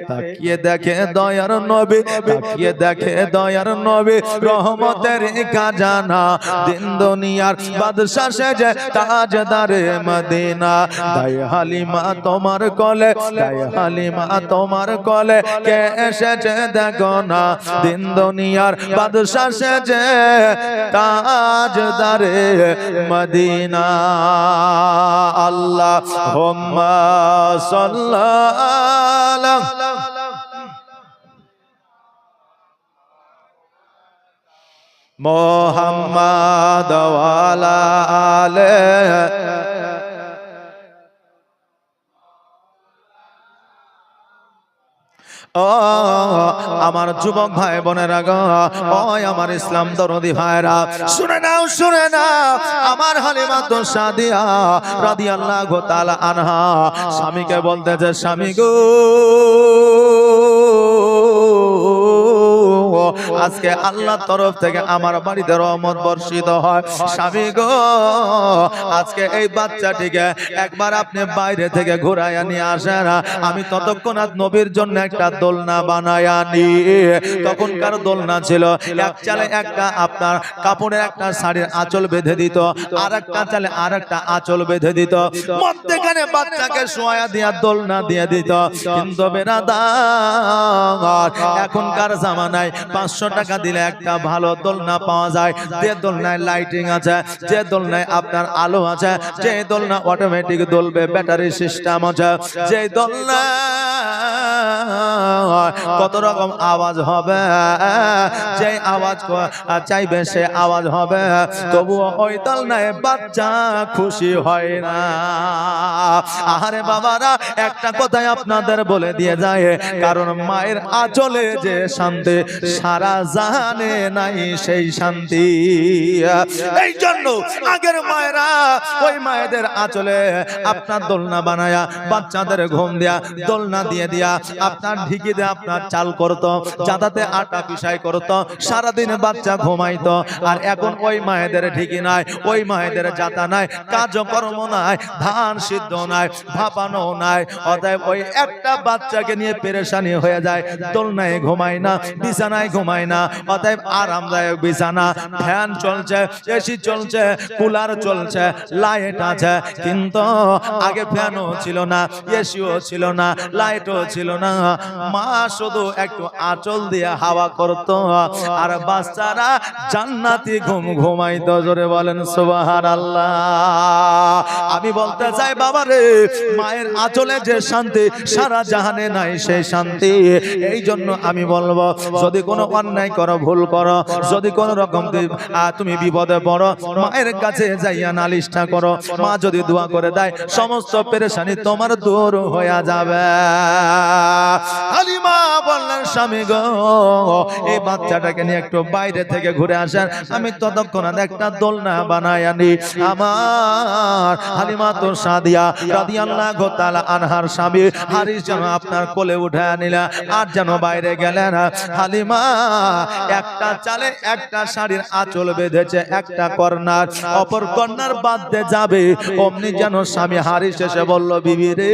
তাকিয়ে দেখে দয়ার নবী, তাকিয়ে দেখে দয়ার নবী, রহমতের খাজানা, দিন দুনিয়ার বাদশা সেজে তাজদারে মদিনা। তাই হালিমা তোমার কোলে, তাই হালিমা তোমার কোলে, কে এসেছে দেখো না, দিন দুনিয়ার বাদশা সেজে তাজদারে মদিনা। আল্লাহুম্মা সাল্লাল্লাহু মুহাম্মাদ ওয়া আলা আলিহি। ও আমার যুবক ভাই বোনেরা গো, ও আমার ইসলাম দরদি ভাইরা, শুনে নাও শুনে নাও। আমার হালিমা তো সাদিয়া রাদিয়াল্লাহু তাআলা আনহা স্বামীকে বলতেছে, স্বামী গো, আজকে আল্লাহর তরফ থেকে আমার বাড়িতে রহমত বর্ষিত হয়। স্বামী গো, আজকে এই বাচ্চাটিকে একবার আপনি বাইরে থেকে ঘুরাইয়া নিয়ে আসেন, আমি ততক্ষণাৎ নবীর জন্য একটা দোলনা বানায়া নি। তখনকার দোলনা ছিল এক চালে একটা আপনার কাপড়ের একটা শাড়ির আঁচল বেঁধে দিত, আর একটা চালে আর একটা আঁচল বেঁধে দিত, মধ্যখানে বাচ্চাকে শোয়া দিয়া দোলনা দিয়ে দিত। কিন্তু বেরাদার, এখনকার জামানায় 500 টাকা দিলে একটা ভালো দোলনা পাওয়া যায়, যে দোলনায় লাইটিং আছে, যে দোলনায় আপনার আলো আছে, যে দোলনা অটোমেটিক দোলবে, ব্যাটারি সিস্টেম আছে, যে দোলনা কত রকম আওয়াজ হবে, যে আওয়াজ চাইবে সে আওয়াজ হবে, তবুও ওই দোলনায় বাচ্চা খুশি হয় না। আরে বাবারা, একটা কথাই আপনাদের বলে দিয়ে যায়, কারণ মায়ের আঁচলে যে শান্তি সারা জাহানে নাই সেই শান্তি। এই জন্য আগের মায়েরা ওই মায়েদের আঁচলে আপনার দোলনা বানায়া বাচ্চাদের ঘুম দেয়া, দোলনা দিয়ে দিয়া আপনার ঢিকি দিয়ে আপনার চাল করতো, যাদাতে আটা পিসাই করতো, সারাদিন বাচ্চা ঘুমাইতো। আর এখন ওই মায়েদের ঢিকি নাই, ওই মায়েদের জাতা নাই, কাজকর্ম নাই, ধান সিদ্ধ নাই, ভাপানো নাই, অতএব ওই একটা বাচ্চাকে নিয়ে পেরেশানি হয়ে যায়। দোলনায় ঘুমায় না, বিছানায় ঘুমায় না, অতএব আরামদায়ক বিছানা, ফ্যান চলছে, এসি চলছে, কুলার চলছে, লাইট আছে। কিন্তু আগে ফ্যানও ছিল না, এসিও ছিল না, লাইটও ছিল না, মা শুধু একটু আঁচল দিয়ে হাওয়া করতো, আর বাচ্চারা জান্নাতি ঘুম ঘুমাইতো। জোরে বলেন সুবহানাল্লাহ। আমি বলতে চাই বাবারে, মায়ের আঁচলে যে শান্তি সারা জাহানে নাই সেই শান্তি। এই জন্য আমি বলবো, যদি কোনো অন্যায় করো, ভুল করো, যদি কোনো রকম তুমি বিপদে পড়ো, মায়ের কাছে যাইয়া নালিশটা করো, মা যদি দোয়া করে দেয়, সমস্ত পেরেশানি তোমার দূর হয়ে যাবে। হালিমা বললেন, স্বামী গো, এই বাচ্চাটাকে নিয়ে একটু বাইরে থেকে ঘুরে আসেন, আমি ততক্ষণ একটা দোলনা বানাই আনি। আমার হালিমা তো সাদিয়া রাদিয়াল্লাহু তাআলা আনহার স্বামী হারিস যেন আপনার কোলে উঠে আনিলা, আর যেন বাইরে গেলেন। হালিমা একটা চালে একটা শাড়ির আঁচল বেঁধেছে, একটা কর্নার, অপর কর্নার বাঁধতে যাবে, অমনি যেন স্বামী হারিস এসে বলল, বিবি রে,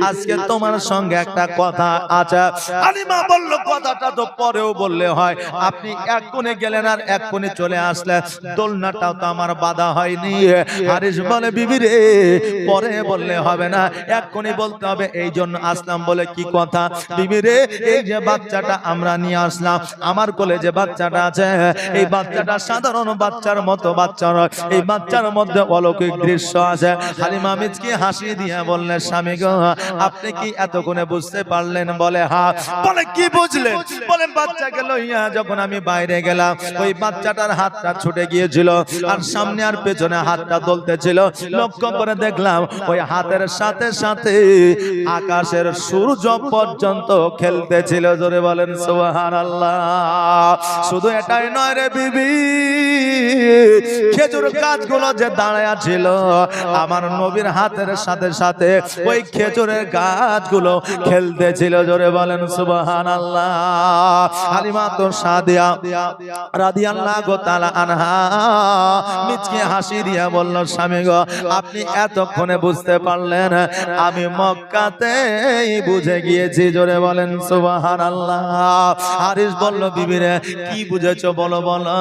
আজকে তোমার সঙ্গে একটা কথা আছে। হালিমা বলল, কথাটা তো পরেও বললে হয়, আপনি এক কোণে গেলেন আর এক কোণে চলে আসলেন, দোলনাটাও তো আমার বাধা হয়নি। হারিস বলে, বিবি রে, পরে বললে হবে না, এক কোণে বলতে হবে, এই জন্য আসলাম। বলে, কি কথা? বিবি রে, এই যে বাচ্চাটা আমরা নিয়ে আসলাম, আমার কোলে যে বাচ্চাটা আছে, এই বাচ্চাটা সাধারণ বাচ্চার মতো বাচ্চা নয়, এই বাচ্চার মধ্যে অলৌকিক দৃশ্য আছে। হালিমা মিচকি হাসি দিয়ে বললেন, স্বামী গো, আপনি কি এতক্ষণে বুঝতে পারলেন? বলে, হ্যাঁ। বলে, কি বুঝলেন? বলে, বাচ্চাকে লইয়া যখন আমি বাইরে গেলাম, ওই বাচ্চাটার হাতটা ছুটে গিয়েছিল, আর সামনে আর পেছনে হাতটা দলতেছিল, লক্ষ্য করে দেখলাম ওই হাতের সাথে সাথে আকাশের সূর্য পর্যন্ত খেলতেছিল। জোরে বলেন সুবহানাল্লাহ। শুধু এটাই নয় রে বিবি, খেজুর গাছগুলো যে দাঁড়ায়া ছিল আমার নবীর হাতের সাথে সাথে ওই খেজুরের গাছগুলো খেলতেছিল। জোরে বলেন সুবহানাল্লাহ। হালিমাতু সাদিয়া রাদিয়াল্লাহু তাআলা আনহা মিচকে হাসি দিয়া বলল, স্বামী গো, আপনি এতক্ষণে বুঝতে পারলেন? আমি মক্কাতেই বুঝে গিয়েছি। জোরে বলেন সুবহানাল্লাহ। হারিস বলল, বিবি রে কি বুঝেছো বলো বলো।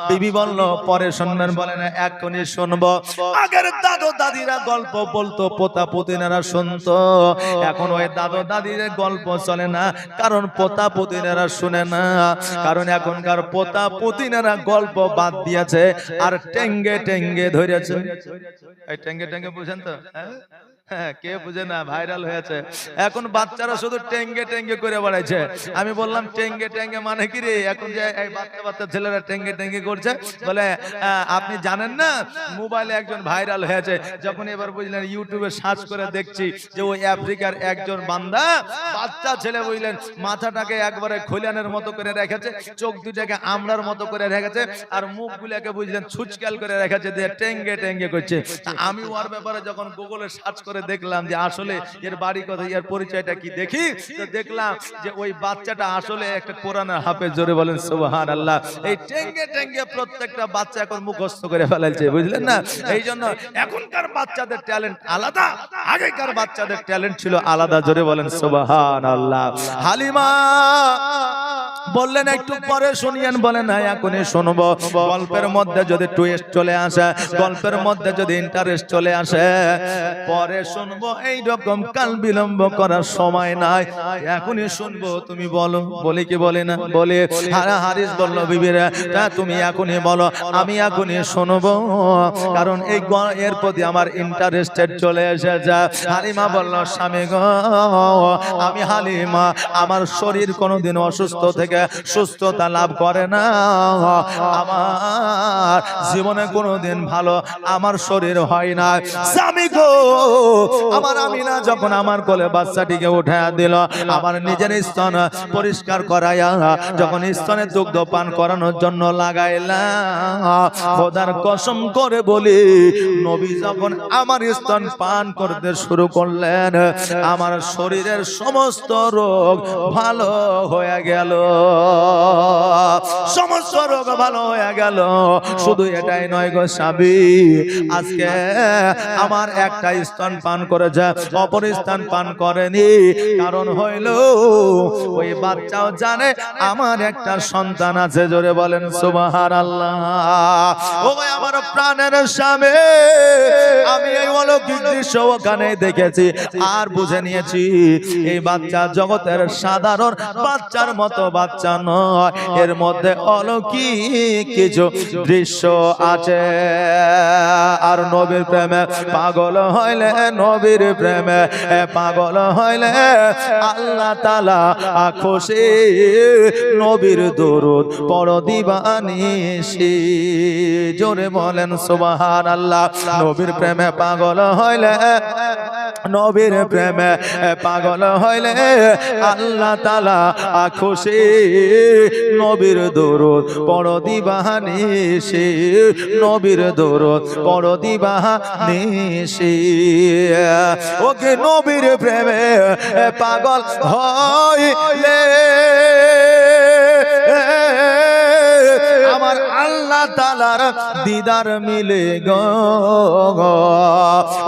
বিবি বলল, পরে শুনবেন। বলে না এখনই শুনবো। আগের দাদু দাদিরা গল্প বলতো, পোতা পুতিনেরা শুনতো, এখন ওই দাদু দাদির গল্প চলে না, কারণ পোতা পুতিনেরা শুনে না। কারণ এখনকার পোতা পুতিনেরা গল্প বাদ দিয়েছে আর টেঙ্গে টেঙ্গে ধরেছে। এই টেঙ্গে টেঙ্গে বুঝেন তো? হ্যাঁ, কে বুঝে না, ভাইরাল হয়েছে এখন। বাচ্চারা শুধু টেঙ্গে টেঙ্গে করে বেড়াইছে। আমি বললাম টেঙ্গে টেঙ্গে মানে কি রে? এখন যে এই বাচ্চা বাচ্চা ছেলেরা টেঙ্গে টেঙ্গে করছে, বলে আপনি জানেন না মোবাইলে একজন ভাইরাল হয়েছে। যখন এবার বুঝলেন ইউটিউবে সার্চ করে দেখছি যে ওই আফ্রিকার একজন বান্দা বাচ্চা ছেলে, বুঝলেন মাথাটাকে একবারে খোলানের মতো করে রেখেছে, চোখ দুটাকে আমড়ার মতো করে রেখেছে, আর মুখগুলোকে বুঝলেন ছুচকাল করে রেখেছে, দিয়ে টেঙ্গে টেঙ্গে করছে। আমি ওর ব্যাপারে যখন গুগলে সার্চ করে দেখলাম যে আসলে এর বাড়ি কথা, এর পরিচয়টা কি দেখি, তো দেখলাম যে ওই বাচ্চাটা আসলে একটা কোরআনের হাফেজ। জোরে বলেন সুবহানাল্লাহ। এই টেঙ্গে টেঙ্গে প্রত্যেকটা বাচ্চা এখন মুখস্থ করে ফেলাইছে, বুঝলেন না? এই জন্য এখনকার বাচ্চাদের ট্যালেন্ট আলাদা, আগেকার বাচ্চাদের ট্যালেন্ট ছিল আলাদা। জোরে বলেন সুবহানাল্লাহ। হালিমা বললেন একটু পরে শুনিয়েন। বলেন না এখনই শুনবো। গল্পের মধ্যে যদি টুইস্ট চলে আসে, গল্পের মধ্যে যদি ইন্টারেস্ট চলে আসে, পরে শুনবো। এই রকম কাল বিলম্ব করার সময় নাই, এখনই শুনবো। তুমি বলো। বলি কি বলে না? বলে। হারিস বলল, বিবিরা তুমি এখনই বলো, আমি এখনই শুনবো, কারণ এই এর প্রতি আমার ইন্টারেস্টেড চলে এসেছে। হালিমা বলল, স্বামী গো, আমি হালিমা, আমার শরীর কোনোদিন অসুস্থ থেকে সুস্থতা লাভ করে না। আমার জীবনে কোনোদিন ভালো আমার শরীর হয় না। স্বামী গো, আমার আমিনা যখন আমার কোলে বাচ্চাটিকে উঠায়া দিল, আমার নিজের স্তন পরিষ্কার করাইয়া যখন স্তনে দুগ্ধ পান করানোর জন্য লাগাইলাম, খোদার কসম করে বলি, নবী যখন আমার স্তন পান করতে শুরু করলেন, আমার শরীরের সমস্ত রোগ ভালো হয়ে গেল। সমস্ত রোগ ভালো হয়ে গেল। শুধু এটাই নয় গো স্বামী, আজকে আমার একটা স্তন পান করেছে, অপর স্তন পান করেনি। কারণ হইল ওই বাচ্চাও জানে আমার একটা সন্তান আছে। জোরে বলেন সুবহানাল্লাহ। ও আমার প্রাণের স্বামী, আমি এই অলৌকিক দৃশ্য ওখানে দেখেছি আর বুঝে নিয়েছি, এই বাচ্চা জগতের সাধারণ বাচ্চার মতো বাচ্চা নয়, এর মধ্যে অলৌকিক কিছু দৃশ্য আছে। আর নবীর প্রেমে পাগল হইলে, নবীর প্রেমে পাগল হইলে আল্লাহ তাআলা খুশি। নবীর দরুদ পড়ো দিবানিশি। জোরে বলেন সুবহানাল্লাহ। নবীর প্রেমে পাগল হইলে, নবীর প্রেমে পাগল হইলে আল্লাহ তাআলা খুশি। নবীর দরুদ পড়ো দিবানিশি, নবীর দরুদ পড়ো দিবানিশি। ওকে নবীর প্রেমে পাগল হইলে আমার আল্লাহ তাআলার দিদার মিলে গো।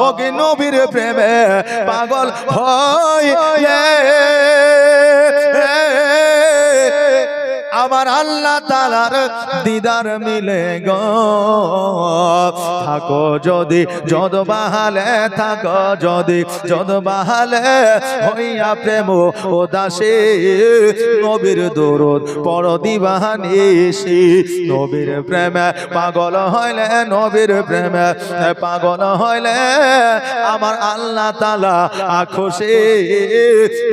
ওকে নবীর প্রেমে পাগল হইলে আমার আল্লাহ তাআলার দিদার মিলে গো। থাকো যদি যদ বাহালে, থাকো যদি যদ বাহালে, হইয়া প্রেম উদাসী। নবীর দরুদ পড়ো দিবানিশি। নবীর প্রেমে পাগল হইলে, নবীর প্রেমে পাগল হইলে আমার আল্লাহ তাআলা খুশি।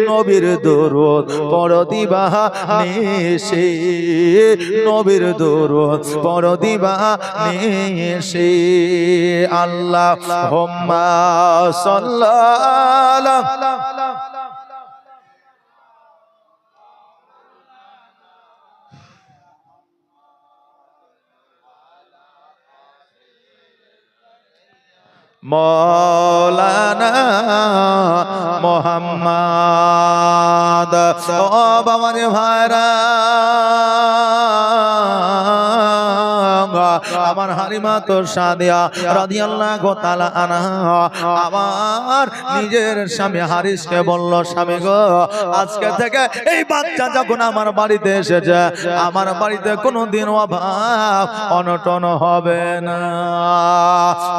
নবীর দরুদ পড়ো দিবানিশি। নবীর দরুদ পড়ো দিবানিশি আল্লাহুম্মা সাল্লাল্লাহু মৌলানা মোহাম্মদ। ও বাবার ভাইরা, আমার হালিমা তো সাদিয়া রাদিয়াল্লাহু তাআলা আনহা আমার নিজের স্বামী হারিসকে বলল, স্বামী গো, আজকে থেকে এই বাচ্চা যখন আমার বাড়িতে এসেছে, আমার বাড়িতে কোনোদিন অভাব অনটন হবে না।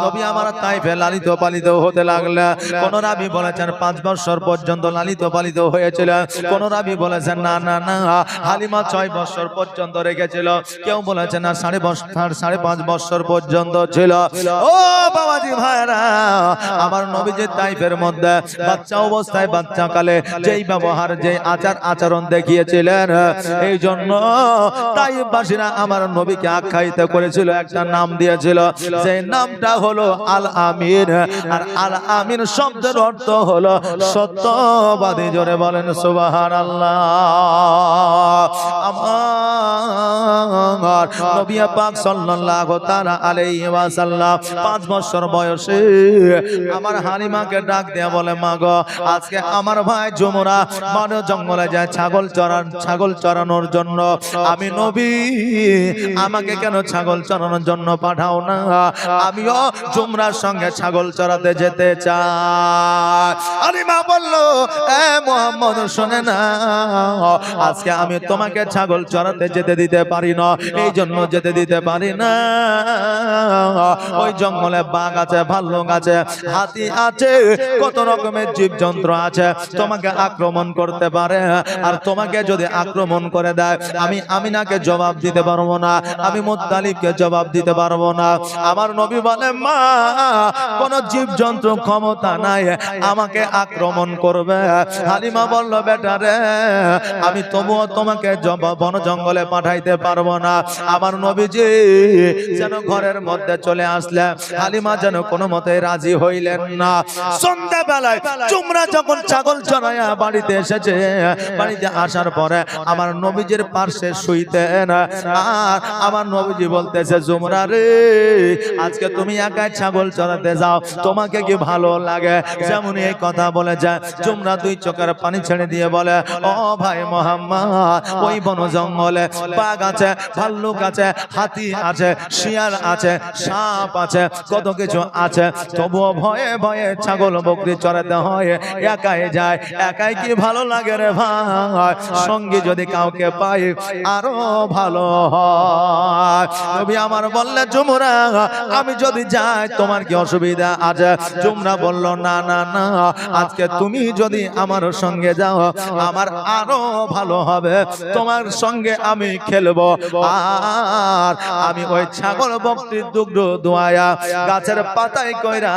নবী আমার তাইফে লালিত পালিত হতে লাগলে, কোন রাবি বলেছেন 5 বছর পর্যন্ত লালিত পালিত হয়েছিল, কোন রাবি বলেছেন না না না হালিমা 6 বছর পর্যন্ত রেখেছিল, কেউ বলেছেন না 5.5 বছর পর্যন্ত ছিল। ও বাবাজি ভাইরা, আমার নবীজি তাইফের মধ্যে বাচ্চা অবস্থায় বাচ্চা কালে যেই ব্যবহার যেই আচার আচরণ দেখিয়েছিলেন, এই জন্য তাইফবাসীরা আমার নবীকে আখ্যায়িত করেছিল, একটা নাম দিয়েছিল, যে নামটা হলো আল আমিন। আর আল আমিন শব্দের অর্থ হলো সত্যবাদী। জোরে বলেন সুবহানাল্লাহ। আমার নবী পাক সাল্লাল্লাহু তাআলা আলাইহি ওয়াসাল্লাম 5 বছর বয়সে আমার হালিমাকে ডাক দেয়া বলে, মা গো, আজকে আমার ভাই জুমরা বন জঙ্গলে যায় ছাগল চরানোর জন্য। আমি নবী, আমাকে কেন ছাগল চরানোর জন্য পাঠাও না? আমিও জুমরার সঙ্গে ছাগল চরাতে যেতে চাই। হালিমা বলল, এ মুহাম্মদ শুনে না, আজকে আমি তোমাকে ছাগল চরাতে যেতে দিতে পারি না, এই জন্য যেতে দিতে পারি না। ওই জঙ্গলে বাঘ আছে, ভাল্লুক আছে, হাতি আছে, কত রকমের জীবজন্তু আছে, তোমাকে আক্রমণ করতে পারে। আর তোমাকে যদি আক্রমণ করে দেয়, আমি আমিনাকে জবাব দিতে পারবো না, আমি মুত্তালিবকে জবাব দিতে পারবো না। আমার নবী বলে, মা, কোন জীবজন্তু ক্ষমতা নাই আমাকে আক্রমণ করবে। হালিমা বলল, বেটা রে, আমি তবুও তোমাকে বন জঙ্গলে পাঠাইতে পারবো না। আমার নবীজি যেন ঘরের মধ্যে চলে আসলে, হালিমা যেন কোনো মতে রাজি হইলেন না। সন্ধ্যা বেলায় জুমরা যখন ছাগল চড়াইয়া বাড়িতে এসেছে, বাড়িতে আসার পরে আমার নবীজির পাশে শুইতেন। আর আমার নবীজি বলতেছে, জুমরা রে, আজকে তুমি একাই ছাগল চড়াতে যাও, তোমাকে কি ভালো লাগে? যেমন এই কথা বলে যায়, জুমরা 2 চোখের পানি ছেড়ে দিয়ে বলে, ও ভাই মোহাম্মদ, ওই বন জঙ্গলে বাঘ আছে, ভাল্লুক আছে, হাতি আছে, শিয়াল আছে, সাপ আছে, কত কিছু আছে, তবুও ভয়ে ভয়ে ছাগল বকরি চড়াতে হয়, একাই যায়। একাই কি ভালো লাগে রে ভাই? সঙ্গে যদি কাউকে পাই আরো ভালো হয়। নবী আমার বললে, জুমরা, আমি যদি যাই তোমার কি অসুবিধা আছে? জুমরা বলল, না না না, আজকে তুমি যদি আমার সঙ্গে যাও আমার আরো ভালো হবে, তোমার সঙ্গে আমি খেলবো। আর আমি ওই ছাগল বকরির দুগ্ধ দোয়ায়া গাছের পাতায় কইরা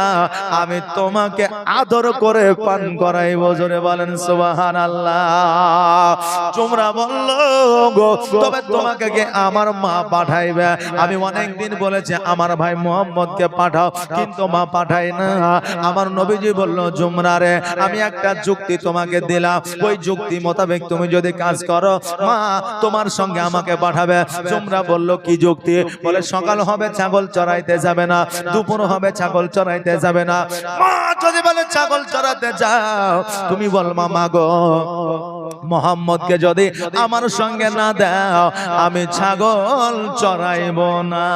আমি তোমাকে আদর করে পান করাইবো। জোরে বলেন সুবহানাল্লাহ। জুমরা বলল, গো, তবে তোমাকে কি আমার মা পাঠাইবে? আমি অনেকদিন বলেছি আমার ভাই মুহাম্মদকে পাঠাও, কিন্তু মা পাঠাই না। আমার নবীজি বলল, জুমরা রে, আমি একটা যুক্তি তোমাকে দিলাম, ওই যুক্তি মোতাবেক তুমি যদি কাজ করো, মা তোমার সঙ্গে আমাকে পাঠাবে। জুমরা বলল, কি যুক্তি? বলে, সকাল হবে ছাগল চড়াইতে যাবে না, দুপুর হবে ছাগল চড়াইতে যাবে না। মা যদি বলে ছাগল চড়াতে যাও, তুমি বলবা, মা গো, মোহাম্মদকে যদি আমার সঙ্গে না দাও আমি ছাগল চড়াইব না,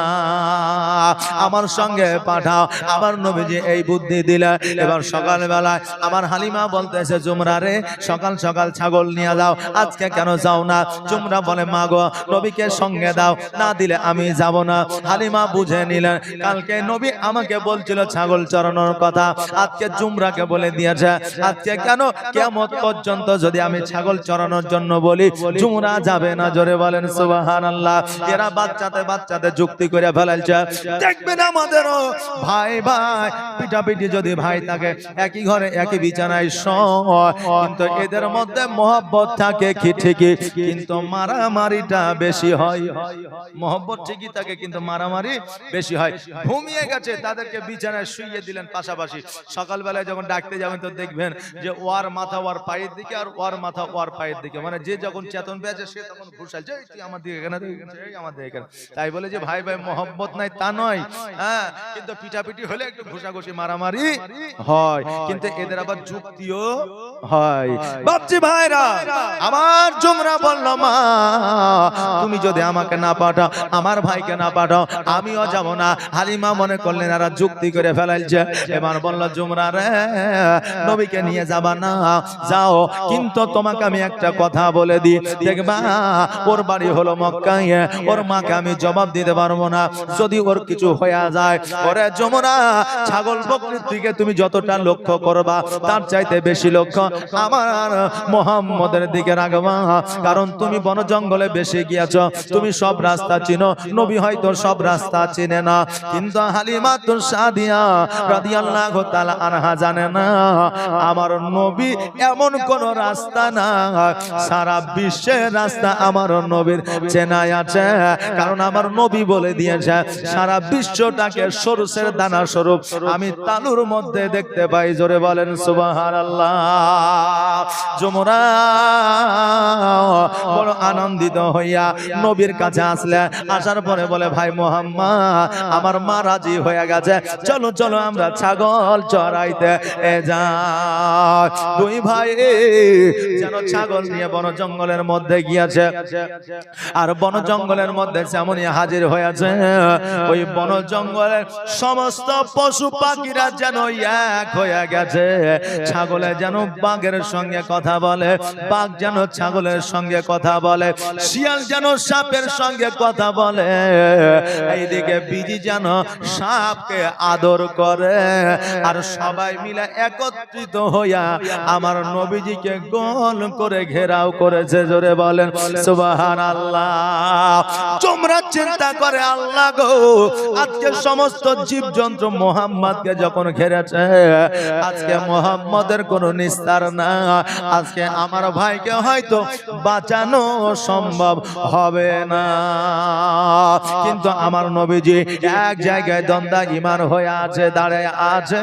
আমার সঙ্গে পাঠাও। আমার নবীজি এই বুদ্ধি দিলেন। এবার সকাল বেলায় আমার হালিমা বলতেছে, জুমরা রে, সকাল সকাল ছাগল নিয়ে যাও, আজকে কেন যাও না? জুমরা বলে, মা গো, নবীকে সঙ্গে দাও, না দিলে আমি যাব না। হালিমা বুঝে নিলেন, কালকে নবী আমাকে বলছিল ছাগল চড়ানোর কথা, আজকে জুমরাকে বলে দিয়েছে। আজকে কেন? কিয়ামত পর্যন্ত যদি আমি ছাগল চড়ানোর জন্য বলি, জুমরা যাবে না, জোরে বলেন সুবহানাল্লাহ। এরা বাচ্চাতে যুক্তি করে ফেলাইছে। দেখবেন আমাদেরও ভাই পিটাপিটি যদি ভাই থাকে, একই ঘরে একই বিছানায় শোয়, কিন্তু এদের মধ্যে মহব্বত থাকে কি ঠিকই, কিন্তু মারামারিটা বেশি হয়। মহব্বত ঠিকই থাকে কিন্তু মারামারি বেশি হয়। ঘুমিয়ে গেছে, তাদেরকে বিছানায় শুইয়ে দিলেন পাশাপাশি। সকালবেলায় যখন ডাকতে যাবেন তো দেখবেন যে ওর মাথা ওর পায়ের দিকে আর ওর মাথা ওর পায়ের দিকে, মানে যে যখন চেতন পেয়েছে সে তখন ঘুষাইছে, তুই আমার দিকে এখানে, আমার দিকে এখানে। তাই বলে যে ভাই মহব্বত নাই তা নয়, হ্যাঁ, কিন্তু পিটাপিটি হলে একটু ঘুষাঘুষি মারামারি হয়, কিন্তু এদের আবার যুক্তিও হয়। বাপজি ভাইরা আমার, জুমরা বলল, মা তুমি যদি আমাকে না পাঠাও, আমার ভাইকে না পাঠাও, আমিও যাব না। হালিমা মনে করলেন এরা যুক্তি করে ফেলাইছে। এবার বলল, জুমরা রে, নবীকে নিয়ে যাবা না, যাও, কিন্তু তোমাকে আমি একটা কথা বলে দিই, দেখবা ওর বাড়ি হলো মক্কায়, ওর মাকে আমি জবাব দিতে পারবো না, যদি ওর কিছু হয়ে যায়। ওরে জুমরা, ছাগল বকরির দিকে তুমি যতটা লক্ষ্য করবা, তার চাইতে বেশি লক্ষ্য আমার মুহাম্মদের দিকে রাখবা, কারণ তুমি বন জঙ্গলে বেশি গিয়েছ, তুমি সব রাস্তা চিনো, নবী হয়তো সব রাস্তা চিনে না, কিন্তু হালিমাতুস সাদিয়া রাদিয়াল্লাহু তাআলা আনহা জানে না আমার নবী এমন কোন রাস্তা না, সারা বিশ্বের রাস্তা আমার নবীর চেনাই আছে, কারণ আমার নবী বলে দিয়েছে সারা বিশ্বটাকে সরষের দানা স্বরূপ আমি তালুর মধ্যে দেখতে পাই। জোরে বলেন সুবহানাল্লাহ। জুমরা বড় আনন্দিত হইয়া নবীর কাছে আসলে, আসার পরে বলে, ভাই মুহাম্মদ, আমার মা রাজি হয়ে গেছে, চলো চলো আমরা ছাগল চড়াইতে যাই। দুই ভাই যেন ছাগল নিয়ে বন জঙ্গলের মধ্যে গিয়েছে, আর বন জঙ্গলের মধ্যে যেমনই হাজির হয়েছে, ওই বন জঙ্গলের সমস্ত পশু পাখিরা যেন এক হয়ে গেছে। ছাগলে যেন বাঘের সঙ্গে কথা বলে, বাঘ যেন ছাগলের সঙ্গে কথা বলে, শিয়াল যেন সাপের সঙ্গে কথা বলে, এইদিকে বিজি যেন সাপকে আদর করে, আর সবাই মিলে একত্রিত হইয়া আমার নবীজিকে গোল করে ঘেরাও করেছে। জোরে বলেন সুবহানাল্লাহ। তোমরা চিন্তা করে, আল্লাহ গো, আজকে সমস্ত জীবজন্তু মুহাম্মদকে যখন ঘেরেছে, আজকে মুহাম্মদের কোনো নিস্তার না, আজকে আমার ভাইকে হয়তো বাঁচানো সম্ভব হবে না, কিন্তু আমার নবীজি এক জায়গায় দ্বন্দ্ব ঈমান হয়ে আছে, দাঁড়ায় আছে,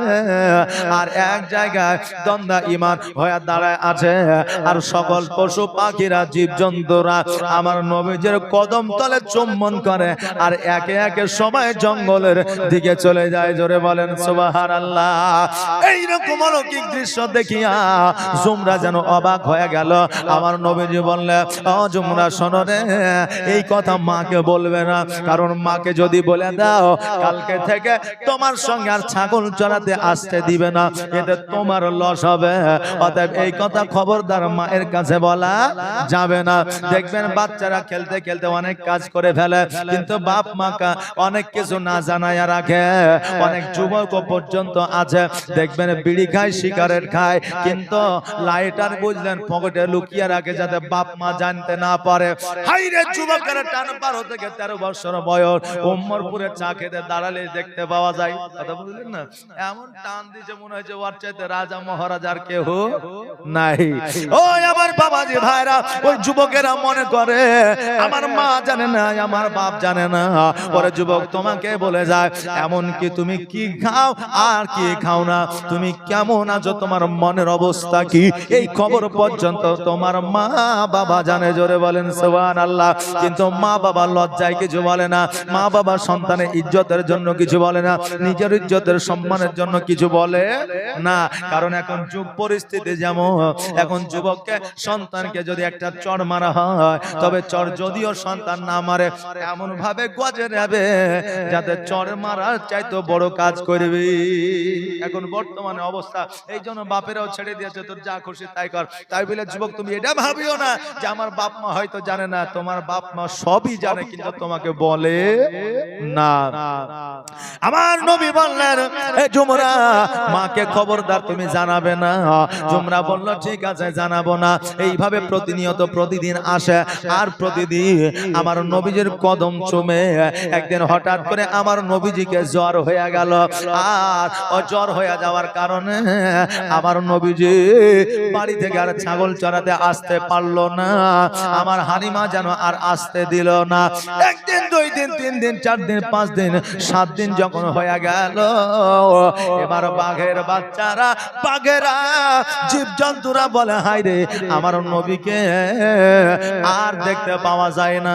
আর এক জায়গায় দ্বন্দ্ব ঈমান হয়ে দাঁড়ায় আছে, আর সকল পশু পাখিরা জীবজন্তুরা আমার নবীজির কদম তলে চুম্বন করে, আর একে একে সবাই জঙ্গলের দিকে চলে যায়। জোরে বলেন সুবহানাল্লাহ। এইরকম অলৌকিক দৃশ্য দেখিয়া জুমরা যেন অবাক হয়ে গেল। আমার নবীজি বললেন, ও জুমরা শোনো রে, এই কথা মাকে বলবে না, কারণ মাকে যদি বলে দাও, কালকে থেকে তোমার সঙ্গে আর ছাগল চড়াতে আসতে দিবে না, এতে তোমার লস হবে, অতএব এই কথা খবরদার মায়ের কাছে বলা যাবে না। দেখবেন বাচ্চারা খেলতে খেলতে অনেক কাজ করে ফেলে, কিন্তু বাপ মাকে অনেক কিছু না জানায় রাখে। অনেক যুবক পর্যন্ত আছে, দেখবেন বিড়ি খায়, সিগারেট খায়, কিন্তু লাইটার বুঝলেন পকেটে লুকিয়ে রাখে যাতে বাপ মা জানতে না পারে। হাইরে যুবকেরা টান 12 থেকে 13 বছর বয়স উম্মরপুরে চা খেতে দাঁড়ালে দেখতে পাওয়া যায়, কথা বুঝলেন না, এমন টান দিছে মনে হচ্ছে ওর চাইতে রাজা মহারাজার কেউ নাই। ওই আমার বাবাজি ভাইরা, ওই যুবকেরা মনে করে আমার মা জানে না, আমার বাপ জানে না। পরে যুবক তোমাকে বলে যায়, এমন কি তুমি কি খাও আর কি খাও না, তুমি কেমন আছো, তোমার মনের অবস্থা কি, এই খবর পর্যন্ত তোমার মা বাবা জানে। জোরে বলেন সুবহানাল্লাহ। কিন্তু মা বাবা লজ্জায় কিছু বলে না, মা বাবা সন্তানের ইজ্জতের জন্য কিছু বলে না, নিজের ইজ্জতের সম্মানের জন্য কিছু বলে না, কারণ এখন যুগ পরিস্থিতি যেমন, এখন যুবককে সন্তানকে যদি একটা চড় মারা হয়, তবে চড় যদিও সন্তান না মারে, এমন ভাবে গজে নেবে যাতে চড় মারার চাইতো বড় কাজ করবি। এখন বর্তমানে অবস্থা, এই জন্য বাপেরাও ছেড়ে দিয়েছে, তোর যা খুশি তাই কর। তাই বলে যুবক তুমি এটা ভাবিও না যে আমার বাপ মা হয়তো জানে না, তোমার বাপ মা সবই জানে, কিন্তু তোমাকে বলে না। আমার নবী বললেন, জুমরা মাকে খবরদার তুমি জানাবে না। জুমরা বলল, ঠিক আছে জানাবো না। না। এইভাবে প্রতিনিয়ত প্রতিদিন আসে আর প্রতিদিন আমার নবীজির কদম চুমে। একদিন হঠাৎ করে আমার নবীজিকে জ্বর হয়ে গেল, আর জ্বর হয়ে যাওয়ার কারণে আমার নবীজি বাড়ি থেকে আর ছাগল চড়াতে আসতে পারলো না। আমার হালিমা যেন আর আসতে দিল না। একদিন, দুই দিন, 3 দিন, 4 দিন, 5 দিন, 7 দিন যখন হয়ে গেল, এবার বাঘের বাচ্চারা, বাঘেরা, জীবজন্তুরা বলে হায় রে, আমার নবীকে আর দেখতে পাওয়া যায় না,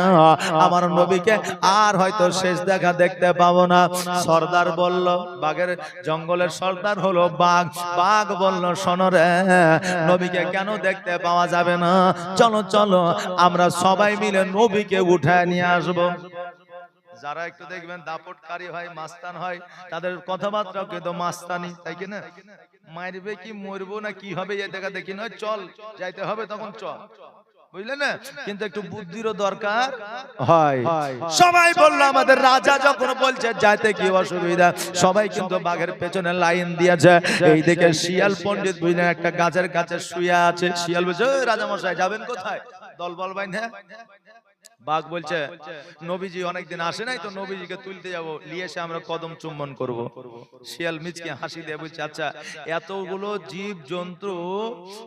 আমার নবীকে আর হয়তো শেষ দেখা দেখতে পাবো না। সর্দার বলল, বাঘের জঙ্গলের সর্দার হলো বাঘ। বাঘ বলল, শোনো রে, নবীকে কেন দেখতে পাওয়া যাবে না? চলো চলো আমরা সবাই মিলে নবীকে উঠায় নিয়ে আসবো। যারা একটু দেখবেন দাপটকারী হয়, মাস্তান হয়, তাদের কথাবার্তাও কিন্তু মাস্তানি, তাই কি না? মারবে কি মরবো না কি হবে এই দেখা দেখি নয়, চল যাইতে হবে তখন চল, বুঝলে না? কিন্তু একটু বুদ্ধিরও দরকার হয়। সবাই বললো আমাদের রাজা যখন বলছে যাইতে কি অসুবিধা, সবাই কিন্তু বাঘের পেছনে লাইন দিয়েছে। এই দিকে শিয়াল পণ্ডিত বুঝলেন একটা গাছের কাছে শুয়ে আছে। শিয়াল বলছে, রাজা মশাই যাবেন কোথায়? দলবল বাইন্ধে। বাঘ বলছে, নবীজি অনেকদিন আসে নাই তো, নবীজিকে তুলতে যাবো, নিয়ে এসে আমরা কদম চুম্বন করব। শিয়াল মিচকে হাসি দিয়ে বলছে, আচ্ছা এতগুলো জীব জন্তু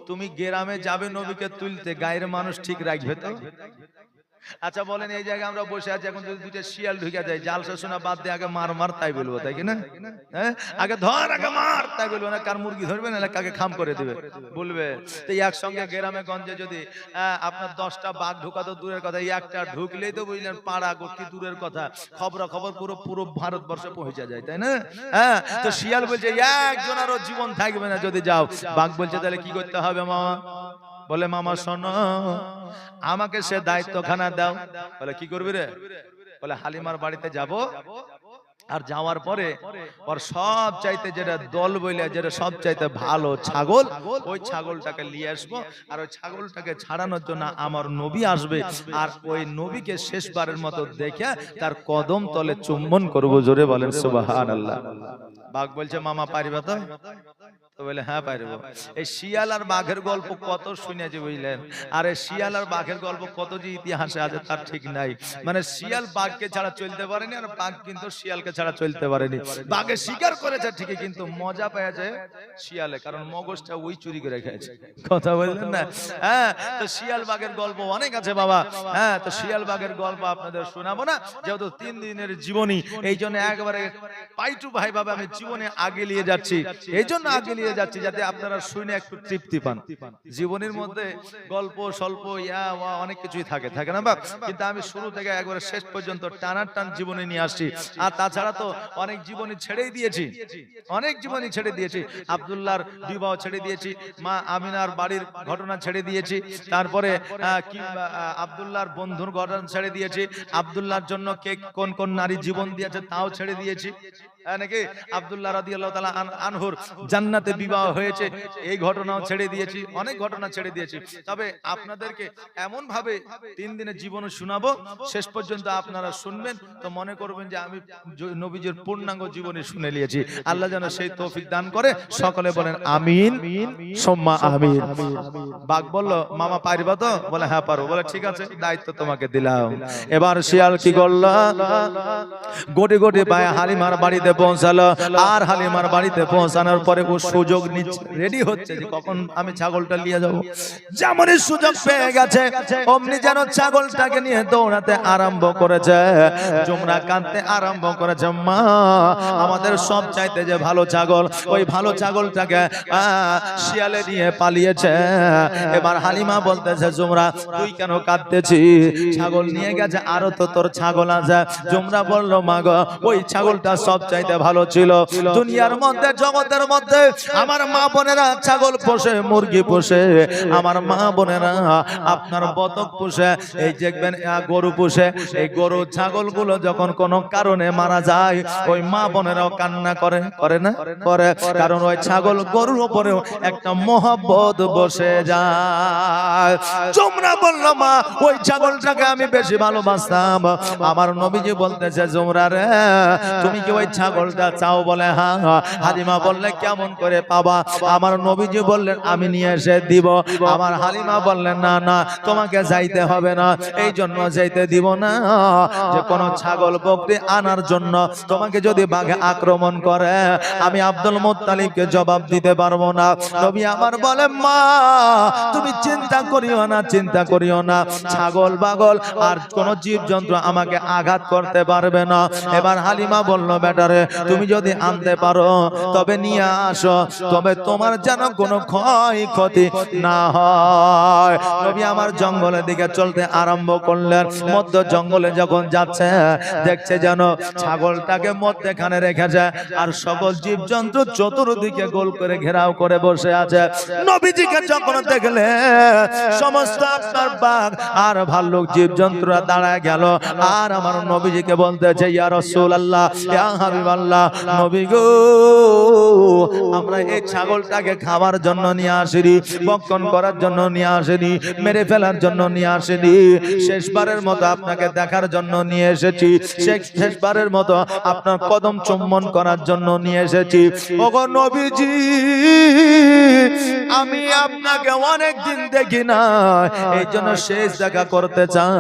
তুমি গ্রামে যাবে নবীকে তুলতে, গায়ের মানুষ ঠিক রাখবে তো? আচ্ছা বলেন, এই জায়গায় আমরা বসে আছি, এখন যদি দুইটা শিয়াল ঢুকে যায়, জালসা শোনা বাদ দিয়ে আগে মার মার তাই বলবো, তাই কিনা? হ্যাঁ, আগে ধর আগে মার তাই বলবো না? কার মুরগি ধরবে না কাকে খাম করে দিবে বলবে? তো একসঙ্গে গ্রামে গঞ্জে যদি আপনার 10টা বাঘ ঢুকা তো দূরের কথা, একটা ঢুকলেই তো বুঝলেন পাড়া গোষ্ঠী দূরের কথা, খবর পুরো পুরো ভারতবর্ষে পৌঁছে যায়, তাই না? হ্যাঁ, তো শিয়াল বলছে একজনেরও জীবন থাকবে না যদি যাও। বাঘ বলছে তাহলে কি করতে হবে মামা? বলে, মামা শোনো, আমাকে সে দায়িত্বখানা দাও। বলে, কি করবি রে? বলে, হালিমার বাড়িতে যাব, আর যাওয়ার পরে ওর সব চাইতে যেটা দল বইলে যেটা সব চাইতে ভালো ছাগল, ওই ছাগলটাকে নিয়ে আসবো, আর ওই ছাগলটাকে ছাড়ানোর জন্য আমার নবী আসবে, আর ওই নবীকে শেষবারের মতো দেখে তার কদম তলে চুম্বন করবো। জোরে বলেন সুবহানাল্লাহ। বাঘ বলছে, মামা পারিবা তো? তো বলে, হ্যাঁ পারবো। এই শিয়াল আর বাঘের গল্প কত শুনেছি বুঝলেন, আর এই শিয়াল আর বাঘের গল্প কত যে ইতিহাসে আছে তার ঠিক নাই। মানে শিয়াল বাঘকে ছাড়া চলতে পারেনি, আর বাঘ কিন্তু শিয়ালকে ছাড়া চলতে পারেনি। বাঘে শিকার করেছে ঠিকই, কিন্তু মজা পেয়েছে শিয়ালে, কারণ মগজটা ওই চুরি করে খেয়েছে। কথা বললেন না? হ্যাঁ, তো শিয়াল বাঘের গল্প অনেক আছে বাবা। হ্যাঁ, তো শিয়াল বাঘের গল্প আপনাদের শোনাবো না, যেহেতু 3 দিনের জীবনী, এই জন্য একবারে পাইটু ভাই বাবা আমি জীবনে আগে নিয়ে যাচ্ছি, এই জন্য আগে নিয়ে যাচ্ছি যাতে আপনারা শুনে একটু তৃপ্তি পান। জীবনের মধ্যে গল্প স্বল্প অনেক কিছুই থাকে না বাপ, কিন্তু আমি শুরু থেকে একবারে শেষ পর্যন্ত টানাটান জীবনী নিয়ে আসছি। আর তাছাড়া তো অনেক জীবনী ছেড়েই দিয়েছি, অনেক জীবনী ছেড়ে দিয়েছি। আব্দুল্লাহর বিবাহ ছেড়ে দিয়েছি, মা আমিনার বাড়ির ঘটনা ছেড়ে দিয়েছি, তারপরে আব্দুল্লাহর বন্ধুর ঘটনা ছেড়ে দিয়েছি, আব্দুল্লাহর জন্য কে কোন কোন নারী জীবন দিয়েছে তাও ছেড়ে দিয়েছি, নাকি আব্দুল্লাহ রাদিয়াল্লাহু তাআলা আনহুর জান্নাতে বিবাহ হয়েছে এই ঘটনাও ছেড়ে দিয়েছি, অনেক ঘটনা ছেড়ে দিয়েছি। তবে আপনাদেরকে এমন ভাবে 3 দিনের জীবন শোনাবো, শেষ পর্যন্ত আপনারা শুনবেন তো মনে করবেন যে আমি নবীজির পূর্ণাঙ্গ জীবনী শুনে নিয়েছি। আল্লাহ যেন সেই তৌফিক দান করে। সকলে বলেন আমিন সুম্মা আমিন। বাঘ বলল, মামা পারবা তো? বলে, হ্যাঁ পারবো। বলে, ঠিক আছে, দায়িত্ব তোমাকে দিলাম। এবার শিয়াল কি করলো? গোটি গোটি পায়ে হালিমার বাড়িতে পৌঁছালো, আর হালিমার বাড়িতে পৌঁছানোর পরে ও সুযোগ নিচ্ছে, রেডি হচ্ছে যে কখন আমি ছাগলটা নিয়ে যাব। যেমনই সুযোগ পেয়ে গেছে অমনি যেন ছাগলটাকে নিয়ে দৌড়াতে আরম্ভ করেছে। জুমরা কাঁদতে আরম্ভ করেছে, মা আমাদের সব চাইতে যে ভালো ছাগল, ওই ভালো ছাগলটাকে শিয়ালে নিয়ে পালিয়েছে। এবার হালিমা বলতেছে, জুমরা তুই কেন কাঁদতেছিস? ছাগল নিয়ে গেছে, আরো তো তোর ছাগল আছে। জুমরা বলল, মা গো ওই ছাগলটা সব চাইতে ভালো ছিল। দুনিয়ার মধ্যে জগতের মধ্যে আমার মা বোনেরা ছাগল পোষে, মুরগি পোষে, আমার মা বোনেরা আপনার বতক পোষে, এই দেখবেন গরু পোষে। এই গরু ছাগল গুলো যখন কোনো কারণে মারা যায় ওই মা বোনেরাও কান্না করে না? করে, কারণ ওই ছাগল গরুর উপরেও একটা মহব্বত বসে যায়। তোমরা বললো, মা ওই ছাগলটাকে আমি বেশি ভালোবাসতাম। আমার নবীজি বলতেছে, জুমরা রে তুমি কি ওই ছাগল ছাগলটা চাও বলে হ্যাঁ। হালিমা বললে কেমন করে পাবা? আমার নবীজি বললেন আমি নিয়ে এসে দিব। আমার হালিমা বললেন না না, তোমাকে যাইতে হবে না, এই জন্য যাইতে দিব না যে কোনো ছাগল বকরি আনার জন্য তোমাকে যদি বাঘে আক্রমণ করে আমি আব্দুল মুত্তালিবকে জবাব দিতে পারবো না। নবী আমার বলে মা তুমি চিন্তা করিও না, চিন্তা করিও না, ছাগল বাগল আর কোন জীবজন্তু আমাকে আঘাত করতে পারবে না। এবার হালিমা বলল বেটারে তুমি যদি আনতে পারো তবে নিয়ে আসো, তবে তোমার যেন কোনো ক্ষয়ক্ষতি না হয়। নবী আমার জঙ্গলের দিকে চলতে আরম্ভ করলেন। মধ্য জঙ্গলে যখন যাচ্ছে দেখছে যেন ছাগলটাকে মধ্যখানে রেখেছে আর সকল জীবজন্তু চতুর্দিকে গোল করে ঘেরাও করে বসে আছে। নবীজিকে যখন দেখলে সমস্ত আপনার বাঘ আর ভাল্লুক জীবজন্তুরা দাঁড়ায় গেল আর আমার নবীজিকে বলতেছে ইয়া রাসূলুল্লাহ ইয়া হাবিবাল্লাহ, নবী গো আমরা এই ছাগলটাকে খাওয়ার জন্য নিয়ে আসিনি, ভক্ষণ করার জন্য নিয়ে আসিনি, মেরে ফেলার জন্য নিয়ে আসিনি, শেষবারের মতো আপনাকে দেখার জন্য নিয়ে এসেছি, শেষবারের মতো আপনার কদম চুম্বন করার জন্য নিয়ে এসেছি। ওগো নবীজি আমি আপনাকে অনেক দিন দেখি না, এই জন্য শেষ দেখা করতে চাই।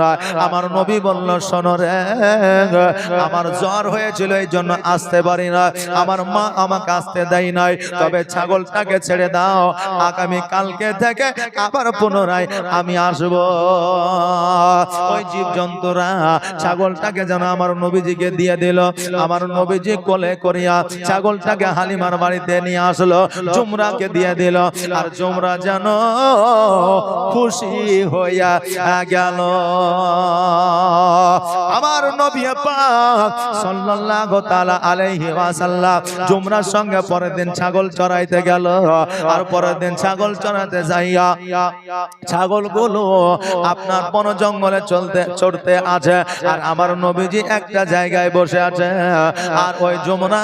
আমার নবী বলল শোনো রে, আমার জ্বর হয়েছিল এই জন্য আসতে পারি না, আমার মা আমাকে আসতে দেয় নাই, তবে ছাগলটাকে ছেড়ে দাও, আগামী কালকে থেকে আবার পুনরায় আমি আসব। ওই জীবজন্তুরা ছাগলটাকে যেন আমার নবীজিকে দিয়ে দিল। আমার নবীজি কোলে করিয়া ছাগলটাকে হালিমার বাড়িতে নিয়ে আসলো, জুমরাকে দিয়ে দিল আর জুমরা যেন খুশি হইয়া গেল। আমার নবী পাক সাল্লাল্লাহু তাআলা আলাইহি ওয়াসাল্লাম জুমরার সঙ্গে পরের দিন ছাগল চড়াইতে গেল। আর পরের দিন ছাগল চড়াতে যাইয়া ছাগলগুলো আপনার বন জঙ্গলে চড়তে আছে আর আমার নবীজি একটা জায়গায় বসে আছে আর ওই যমুনা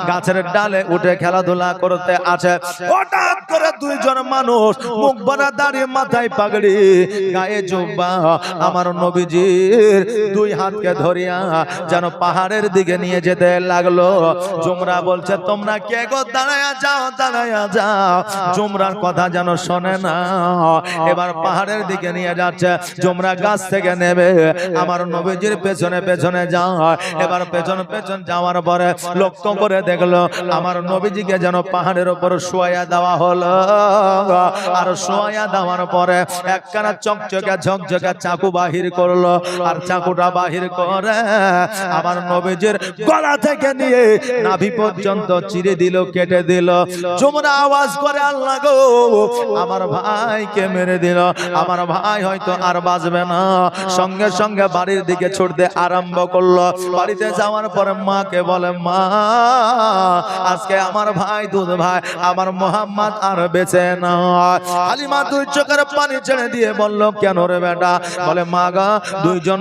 গাছের ডালে উঠে খেলাধুলা করতে আছে। হঠাৎ করে দুইজন মানুষ মুখ ভরা দাড়ি, মাথায় পাগড়ি, গায়ে জুব্বা আমার নবীজির দুই হাতকে ধরিয়া যেন পাহাড়ের দিকে নিয়ে যেতে লাগলো। জুমরা বলছে তোমরা কে গো, দাঁড়ায়া যাও, দাঁড়ায়া যাও। জুমরার কথা যেন শোনে না, এবার পাহাড়ের দিকে নিয়ে যাচ্ছে। জুমরা গাছ থেকে নেমে আমার নবীজির পেছনে পেছনে যায়। এবার পেছন পেছন যাওয়ার পরে লক্ষ্য করে দেখলো আমার নবীজিকে যেন পাহাড়ের উপর শোয়া দেওয়া হলো। আর শোয়া দেওয়ার পরে একখানা চকচকে ঝকঝকে চাকু বাহির করলো আর চাকুটা বাহির করে আমার নবীজির গলা থেকে নিয়ে নাভি পর্যন্ত চিরে দিল, কেটে দিল। যমুনা আওয়াজ করে আল্লাহ গো আমার ভাইকে মেরে দিল, আমার ভাই হয়তো আর বাঁচবে না। সঙ্গে সঙ্গে বাড়ির দিকে ছুটতে আরম্ভ করলো। বাড়িতে যাওয়ার পরে মাকে বলে মা আজকে আমার ভাই দুধ ভাই আমার মোহাম্মদ আর বেঁচে না। হালিমা দুই চোখের পানি ছেড়ে দিয়ে বলল কেন রে বেটা? বলে মা গা দুইজন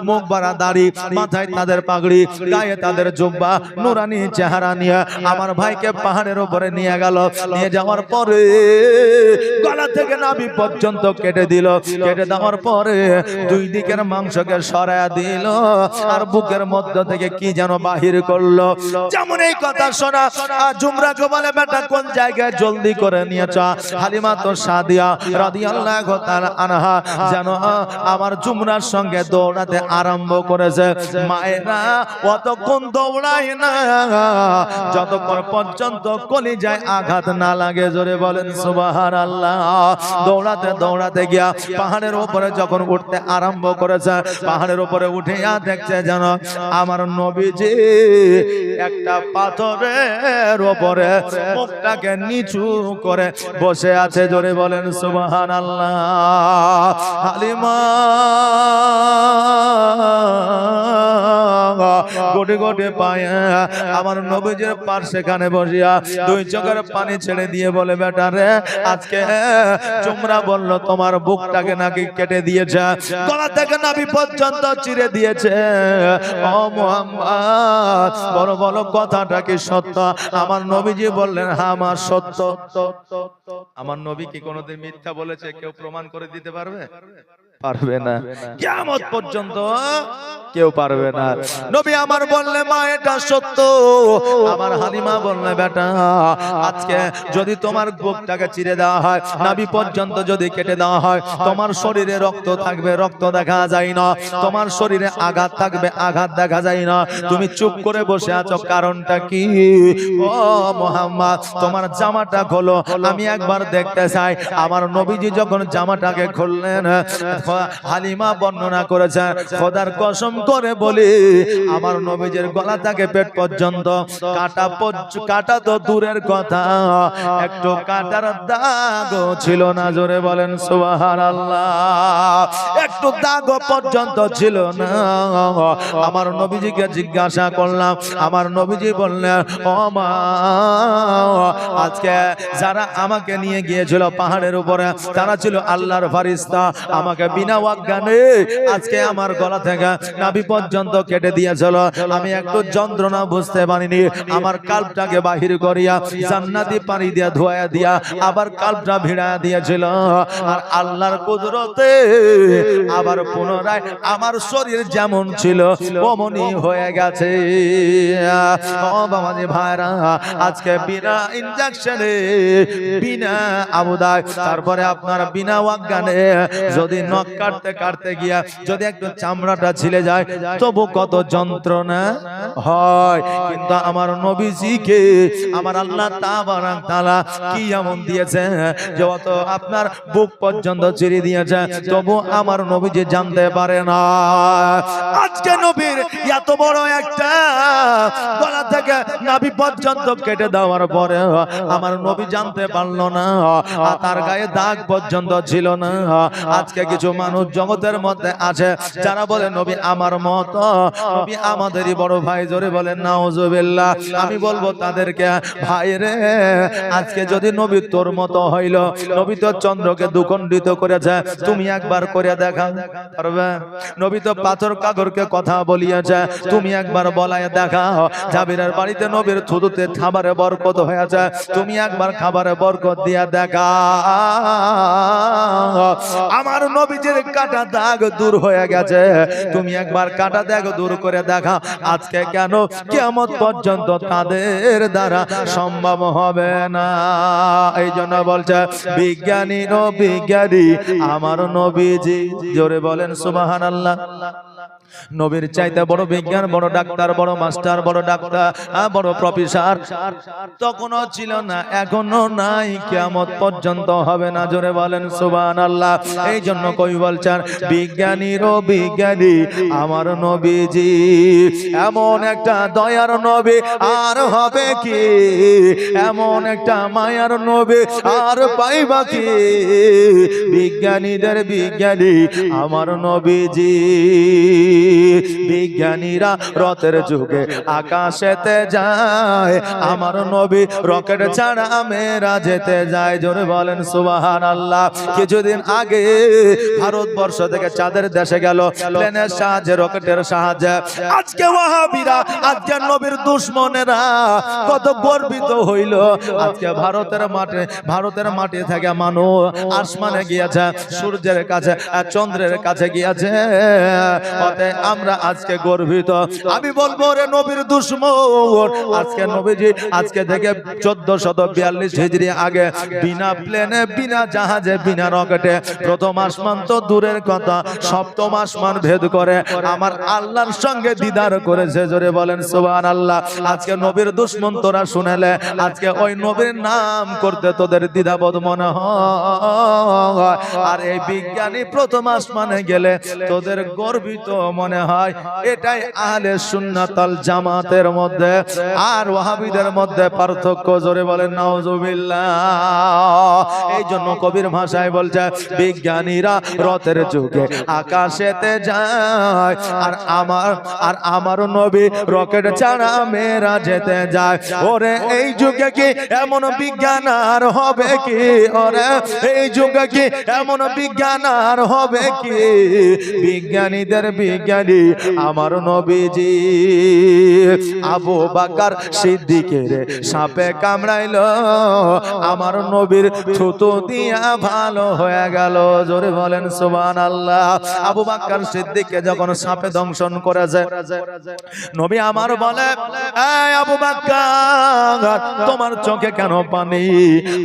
মুখ ভরা দাড়ি, মাথায় তাদের পাগড়ি, গায়ে তাদের জুব্বা, নুরানি চেহারা নিয়ে আমার ভাইকে পাহাড়ের উপরে নিয়ে গেল। নিয়ে যাওয়ার পরে গলা থেকে নাভি পর্যন্ত কেটে দিল। কেটে দেওয়ার পরে দুই দিকের মাংসকে সরায়া দিল আর বুকের মধ্য থেকে কি যেন বাহির করলো। যেমন এই কথা শোনা জুমরাকে বলে বেটা কোন জায়গায় জলদি করে নিয়ে চা। হালিমা তো সাদিয়া রাদিয়াল্লাহু তাআলা আনহা যেন আমার জুমরার সঙ্গে দৌড়াতে আরম্ভ করেছে। মায়েরা অতক্ষণ দৌড়ায় না যতক্ষণ পর্যন্ত কলিজায় আঘাত না লাগে। জোরে বলেন সুবহানাল্লাহ। দৌড়াতে দৌড়াতে গিয়া পাহাড়ের উপরে যখন উঠতে আরম্ভ করেছে, পাহাড়ের উপরে উঠিয়া দেখছে যেন আমার নবীজি একটা পাথরের উপরে মুখটাকে নিচু করে বসে আছে। জোরে বলেন সুবহানাল্লাহ। হালিমা গোটে গোটে পায়ে আমার নবীজির পার সেখানে বসিয়া দুই চোখের পানি ছেড়ে দিয়ে বলে বেটা রে আজকে জুমরা বলল তোমার বুকটাকে নাকি কেটে দিয়েছে, গলা থেকে নাভি পর্যন্ত চিরে দিয়েছে। ও মুহাম্মদ বড় বড় কথাটা কি সত্য? আমার নবীজি বললেন হ্যাঁ মা সত্য। আমার নবী কি কোনোদিন মিথ্যা বলেছে কেউ প্রমাণ করে দিতে পারবে? পারবে না, কিয়ামত পর্যন্ত কেউ পারবে না। নবী আমার বললে মা এটা সত্য। আমার হালিমা বললে বেটা আজকে যদি তোমার বুকটাকে চিরে দেওয়া হয়, নাভি পর্যন্ত যদি কেটে দেওয়া হয়, তোমার শরীরে রক্ত থাকবে, রক্ত দেখা যায় না, তোমার শরীরে আঘাত থাকবে, আঘাত দেখা যায় না, তুমি চুপ করে বসে আছো, কারণটা কি? ও মুহাম্মদ তোমার জামাটা খোলো, আমি একবার দেখতে চাই। আমার নবীজি যখন জামাটাকে খুললেন, হালিমা বর্ণনা করেছেন, খোদার কসম করে বলি আমার নবীজির গলা থেকে পেট পর্যন্ত কাটা তো দূরের কথা, একটু কাটার দাগও ছিল না। জোরে বলেন সুবহানাল্লাহ। একটু দাগও পর্যন্ত ছিল না। আমার নবীজিকে জিজ্ঞাসা করলাম, আমার নবীজি বললেন ও মা আজকে যারা আমাকে নিয়ে গিয়েছিল পাহাড়ের উপরে, তারা ছিল আল্লাহর ফেরেশতা, আমাকে বিনা অজ্ঞানে আজকে আমার গলা থেকে নাভি পর্যন্ত কেটে দিয়েছিল। আমি একটু যন্ত্রণা বুঝতে পারিনি, আমার কাল্পটাকে বাহির করিয়া জান্নাতি পানি দিয়া ধোয়া দিয়া আবার কাল্পটা ভিড়া দিয়েছিল। আর আল্লাহর কুদরতে আবার পুনরায় আমার শরীর যেমন ছিল অমনি হয়ে গেছে। ও বাবাজি ভাইরা, আজকে বিনা ইনজেকশনে, বিনা আবুদায়, তারপরে আপনার বিনা অজ্ঞানে যদি নখ কাটতে কাটতে গিয়া যদি একটু চামড়াটা ছিলে যায়, তবু কত যন্ত্রণা হয়। কিন্তু আমার নবীজিকে আমার আল্লাহ তাবারাক তাআলা কি এমন দিয়েছে যে অত আপনার বুক পর্যন্ত চিরে দিয়েছে, তবু আমার নবীজি জানতে পারে না। আজকে নবীর এত বড় একটা গলা থেকে নাভি পর্যন্ত কেটে দেওয়ার পরে আমার নবী জানতে পারলো না, তার গায়ে দাগ পর্যন্ত ছিল না। আজকে কিছু মানুষ জগতের মধ্যে আছে যারা বলে নবী আমার মত, নবী আমাদেরই বড় ভাই। জোরে বলেন নাউজুবিল্লাহ। আমি বলবো তাদেরকে, ভাই রে আজকে যদি নবী তোর মতো হইল, নবী তো চন্দ্রকে দুখণ্ডিত করেছে, তুমি একবার করে দেখা পারবে? নবী তো পাথর কাগরকে কথা বলিয়েছে, তুমি একবার বলায় দেখা। জাবিরের বাড়িতে নবীর থুতুতে খাবারে বরকত হয়েছে, তুমি একবার খাবারে বরকত দিয়া দেখা। আমার নবীজির কাটা দাগ দূর হয়ে গেছে, তুমি একবার কাটা দাগ দূর করে দেখা। আজকে কেন কিয়ামত পর্যন্ত তাদের দ্বারা সম্ভব হবে না। এই জন্য বলছে বিজ্ঞানী বিজ্ঞানী আমার নবীজি। জোরে বলেন সুবহানাল্লাহ। নবীর চাইতে বড় বিজ্ঞান, বড় ডাক্তার, বড় মাস্টার, বড় ডাক্তার, বড় প্রফেসর তখনও ছিল না, এখনো নাই, কিয়ামত পর্যন্ত হবে না। জোরে বলেন সুবহানাল্লাহ। এই জন্য কই বলছেন বিজ্ঞানীর বিজ্ঞানী আমার নবীজি, এমন একটা দয়ার নবী আর হবে কি, এমন একটা মায়ার নবী আর পাইবা কি? বিজ্ঞানীদের বিজ্ঞানী আমার নবীজি। বিজ্ঞানীরা রথের যুগে আকাশেতে যায়, আমার নবী রকেট ছাড়া মেরা যেতে যায়। জোরে বলেন সুবহানাল্লাহ। কিছুদিন আগে ভারতবর্ষ থেকে চাঁদের দেশে গেল প্লেনের সাহায্যে, রকেটের সাহায্যে। আজকে ওয়াহাবিরা, আজকে নবীর দুশমনেরা কত গর্বিত হইল। আজকে ভারতের মাটি থেকে মানুষ আসমানে গিয়েছে, সূর্যের কাছে, চন্দ্রের কাছে গিয়েছে। আমরা আজকে গর্বিত। আমি বলবো রে নবীর দুশমন, আজকে নবীজি আজকে থেকে 1442 হিজরি আগে বিনা প্লেনে, বিনা জাহাজে, বিনা রকেটে প্রথম আসমান তো দূরের কথা, সপ্তম আসমান ভেদ করে আমার আল্লাহর সঙ্গে দিদার করেছে। জোরে বলেন সুবহানাল্লাহ। আজকে নবীর দুশমন তোরা শুনেলে আজকে ওই নবীর নাম করতে তোদের দ্বিধাবোধ মনে হয়, আর এই বিজ্ঞানী প্রথম আসমানে গেলে তোদের গর্বিত মনে হয়। এটাই আহলে সুন্নাত ওয়াল জামাতের মধ্যে আর ওয়াহাবিদের মধ্যে পার্থক্য। জোরে বলেন নাউজুবিল্লাহ। এই জন্য কবির ভাষায় বলছে বিজ্ঞানীরা রথের যুগে আকাশেতে যায়, আর আমার নবী রকেট ছাড়া মেরা যেতে যায়। ওরে এই যুগে কি এমন বিজ্ঞান আর হবে কি? ওরে এই যুগে কি এমন বিজ্ঞান আর হবে কি? বিজ্ঞানীদের বিজ্ঞান বিজ্ঞানী আমার নবীজি। আবু বকর সিদ্দিকের সাপে কামড়াইলো, আমার নবীর থুতু দিয়া ভালো হয়ে গেল। জোরে বলেন সুবহানাল্লাহ। আবু বকর সিদ্দিককে যখন সাপে দংশন করেছে, নবী আমার বলে, এই আবু বকর তোমার চোখে কেন পানি?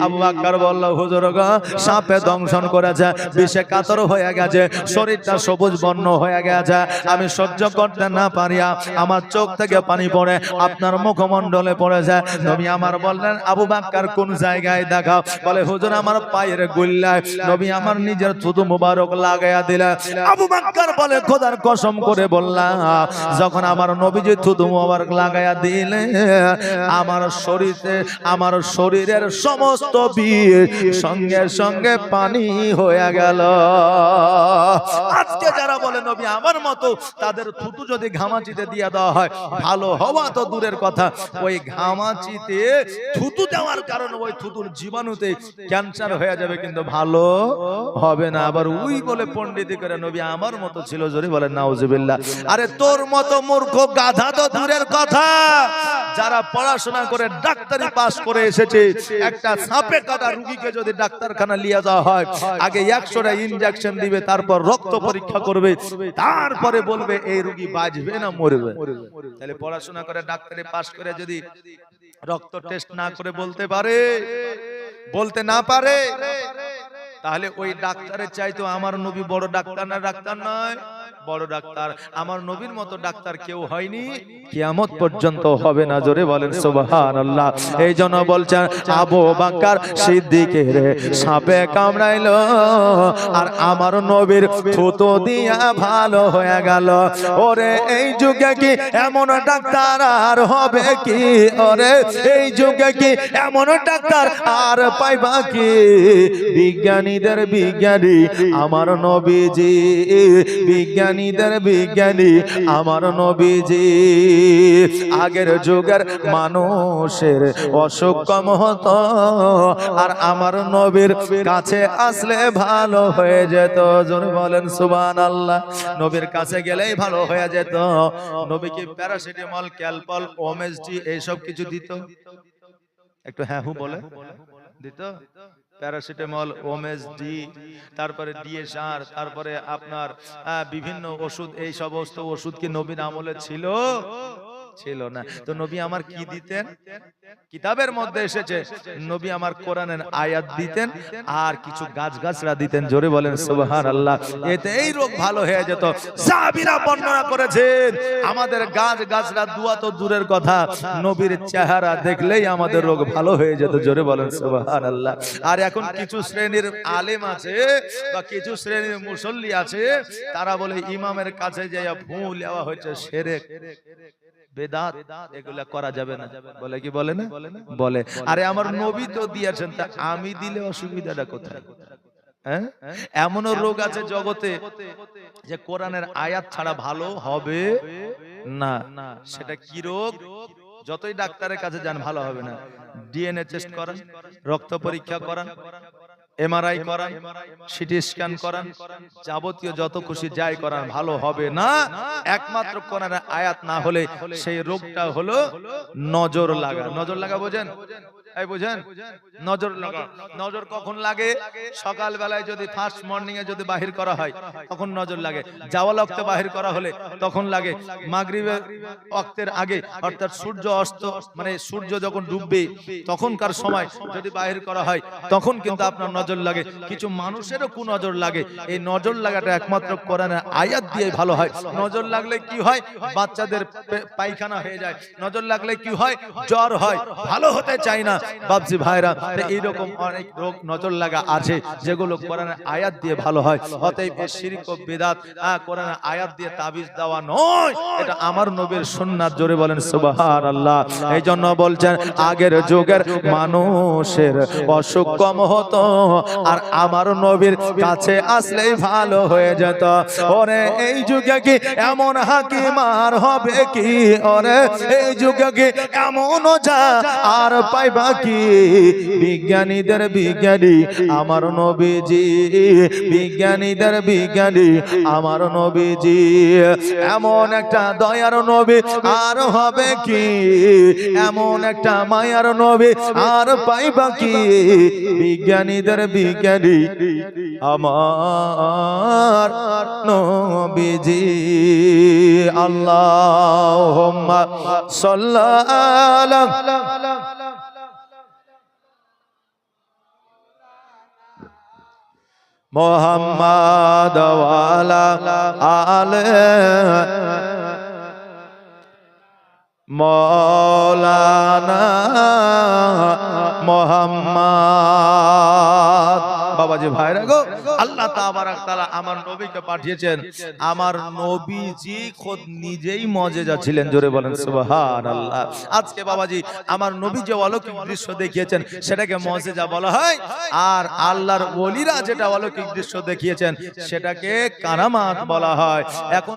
আবু বকর বলল, হুজুর গো, সাপে দংশন করেছে, বিষে কাতর হয়ে গেছে, শরীরটা সবুজ বর্ণ হয়ে গেছে, আমি সহ্য করতে না পারিয়া আমার চোখ থেকে পানি পড়ে আপনার মুখমণ্ডলে পড়েছে। নবী আমার বললেন, আবু বকর কোন জায়গায় দেখাও? বলে, হুজুর আমার পায়ের গুল্লায়। নবী আমার নিজের থুতু মুবারক লাগাইয়া দিলেন। আবু বকর বলে, খোদার কসম করে বললাম, যখন আমার নবীজি থুতু মুবারক লাগাইয়া দিলে আমার শরীরের সমস্ত বিষ সঙ্গে সঙ্গে পানি হয়ে গেল। আজকে যারা বলে নবী আমার মতো, তাদের থুতু যদি ঘামাচিতে দিয়ে দেওয়া হয়, ভালো হওয়া তো দূরের কথা, ওই ঘামাচিতে থুতু দেওয়ার কারণে ওই থুতুর জীবাণুতে ক্যান্সার হয়ে যাবে, কিন্তু ভালো হবে না। আবার উই বলে পণ্ডিতি করে নবী আমার মতো ছিল, জোরে বলেন নাউজুবিল্লাহ। আরে তোর মতো মূর্খ গাধা তো দূরের কথা, যারা পড়াশোনা করে ডাক্তারি পাস করে এসেছে, একটা সাপে কাটা রোগীকে যদি ডাক্তারখানা নিয়ে যাওয়া হয়, আগে 100টা ইনজেকশন দিবে, তারপর রক্ত পরীক্ষা করবে, তারপরে বলবে এই রোগী বাঁচবে না মরবে। তাহলে পড়াশোনা করে ডাক্তারি পাস করে যদি রক্ত টেস্ট না করে বলতে না পারে, তাহলে ওই ডাক্তারের চাইতো আমার নবী বড় ডাক্তার না? ডাক্তার নয়, বড় ডাক্তার। আমার নবীর মতো ডাক্তার কেউ হয়নি, কিয়ামত পর্যন্ত হবে না। জোরে বলেন সুবহানাল্লাহ। এই জন্য বলছেন, আবু বকর সিদ্দিকের সাপে কামড়াইলো, আর আমার নবীর থুতু দিয়া ভালো হয়ে গেল। ওরে এই যুগে কি এমন ডাক্তার আর হবে কি? ওরে এই যুগে কি এমন ডাক্তার আর পাইবা কি? বিজ্ঞানীদের বিজ্ঞানী আমার নবীজি, বিজ্ঞানীদের বিজ্ঞানী আমার নবীজি। আগের যুগের মানুষের অসুখ কম হতো, আর আমার নবীর কাছে আসলে ভালো হয়ে যেত। জোরে বলেন সুবহানাল্লাহ। নবীর কাছে গেলেই ভালো হয়ে যেত। নবীকে প্যারাসিটামল, ক্যালপল, ওএমএসডি এইসব কিছু দিত? একটু হ্যাঁ হু বলে দিত। প্যারাসিটামল, ওএমএসডি, তারপরে ডিএসআর, তারপরে আপনার বিভিন্ন ওষুধ, এই সমস্ত ওষুধ কি নবীর আমলে ছিল? ছিল না। তো নবী আমার কি দিতেন? কিতাবের মধ্যে এসেছে, নবী আমার কোরআনের আয়াত দিতেন, আর কিছু গাছগাছরা দিতেন। জোরে বলেন সুবহানাল্লাহ। এতে এই রোগ ভালো হয়ে যেত। সাহাবীরা বর্ণনা করেছেন, আমাদের গাছগাছরা দোয়া তো দূরের কথা, নবীর চেহারা দেখলেই আমাদের রোগ ভালো হয়ে যেত। জোরে বলেন সুবহানাল্লাহ। আর এখন কিছু শ্রেণীর আলেম আছে বা কিছু শ্রেণীর মুসল্লি আছে, তারা বলে ইমামের কাছে যাইয়া ভুল দেওয়া হয়েছে শিরক, বেদাত, এগুলা করা যাবে না। বলে কি বলে না? বলে। আরে আমার নবী তো দিয়েছেন, তা আমি দিলে অসুবিধাটা কোথায়? এমনও রোগ আছে জগতে যে কোরআনের আয়াত ছাড়া ভালো হবে না। সেটা কি রোগ? যতই ডাক্তারের কাছে যান ভালো হবে না। ডিএনএ টেস্ট করান, রক্ত পরীক্ষা করান, এমআরআই করান, সিটি স্ক্যান করান, যাবতীয় যত খুশি যাই করান, ভালো হবে না। একমাত্র কোরআনের আয়াত না হলে সেই রোগটা হলো নজর লাগা। নজর লাগা বোঝেন? এই বুঝেন? নজর লাগা। নজর কখন লাগে? সকাল বেলায় যদি ফার্স্ট মর্নিং এ যদি বাহির করা হয় তখন নজর লাগে। জাওয়াল ওয়াক্তে বাহির করা হলে তখন লাগে। মাগরিবের ওয়াক্তের আগে, অর্থাৎ সূর্য অস্ত, মানে সূর্য যখন ডুববে তখনকার সময় যদি বাহির করা হয় তখন কিন্তু আপনার নজর লাগে। কিছু মানুষেরও কুনজর লাগে। এই নজর লাগাটা একমাত্র কোরআনের আয়াত দিয়ে ভালো হয়। নজর লাগলে কি হয়? বাচ্চাদের পায়খানা হয়ে যায়। নজর লাগলে কি হয়? জ্বর হয়। ভালো হতে চায় না বাপজি ভাইরা। এইরকম অনেক রোগ নজর লাগা আছে যেগুলো কোরআনের আয়াত দিয়ে ভালো হয়। অতএব এই শিরক ও বিদআত কোরআনের আয়াত দিয়ে তাবিজ দেওয়া নয়, এটা আমার নবীর সুন্নাত। জোরে বলেন সুবহানাল্লাহ। এই জন্য বলছেন, আগের যুগের মানুষের অসুখ কম হতো, আর আমার নবীর কাছে আসলেই ভালো হয়ে যেত। ওরে এই যুগে কি এমন হাকিম আর হবে কি? ওরে এই যুগে কি এমন যা আর পাইবা কি বিজ্ঞানীদের বিজ্ঞানী আমার নবীজি, বিজ্ঞানীদের বিজ্ঞানী আমার নবীজি। এমন একটা দয়ার নবী আর হবে কি, এমন একটা মায়ার নবী আর পাইবা কি বিজ্ঞানীদের বিজ্ঞানী আমার নবীজি। আল্লাহুম্মা সাল্লি মুহাম্মাদ ওয়া আলা আলি মাওলানা মুহাম্মদ। বাবাজি ভাইরা গো, আল্লাহ তাবারাক তাআলা আমার নবীকে পাঠিয়েছেন। আমার নবীজি খোদ নিজেই মুজিজা ছিলেন, জোরে বলেন সুবহানাল্লাহ। আজকে বাবাজি আমার নবী যে অলৌকিক দৃশ্য দেখিয়েছেন সেটাকে মুজিজা বলা হয়, আর আল্লাহর ওলিরা যেটা অলৌকিক দৃশ্য দেখিয়েছেন সেটাকে কারামাত বলা হয়। এখন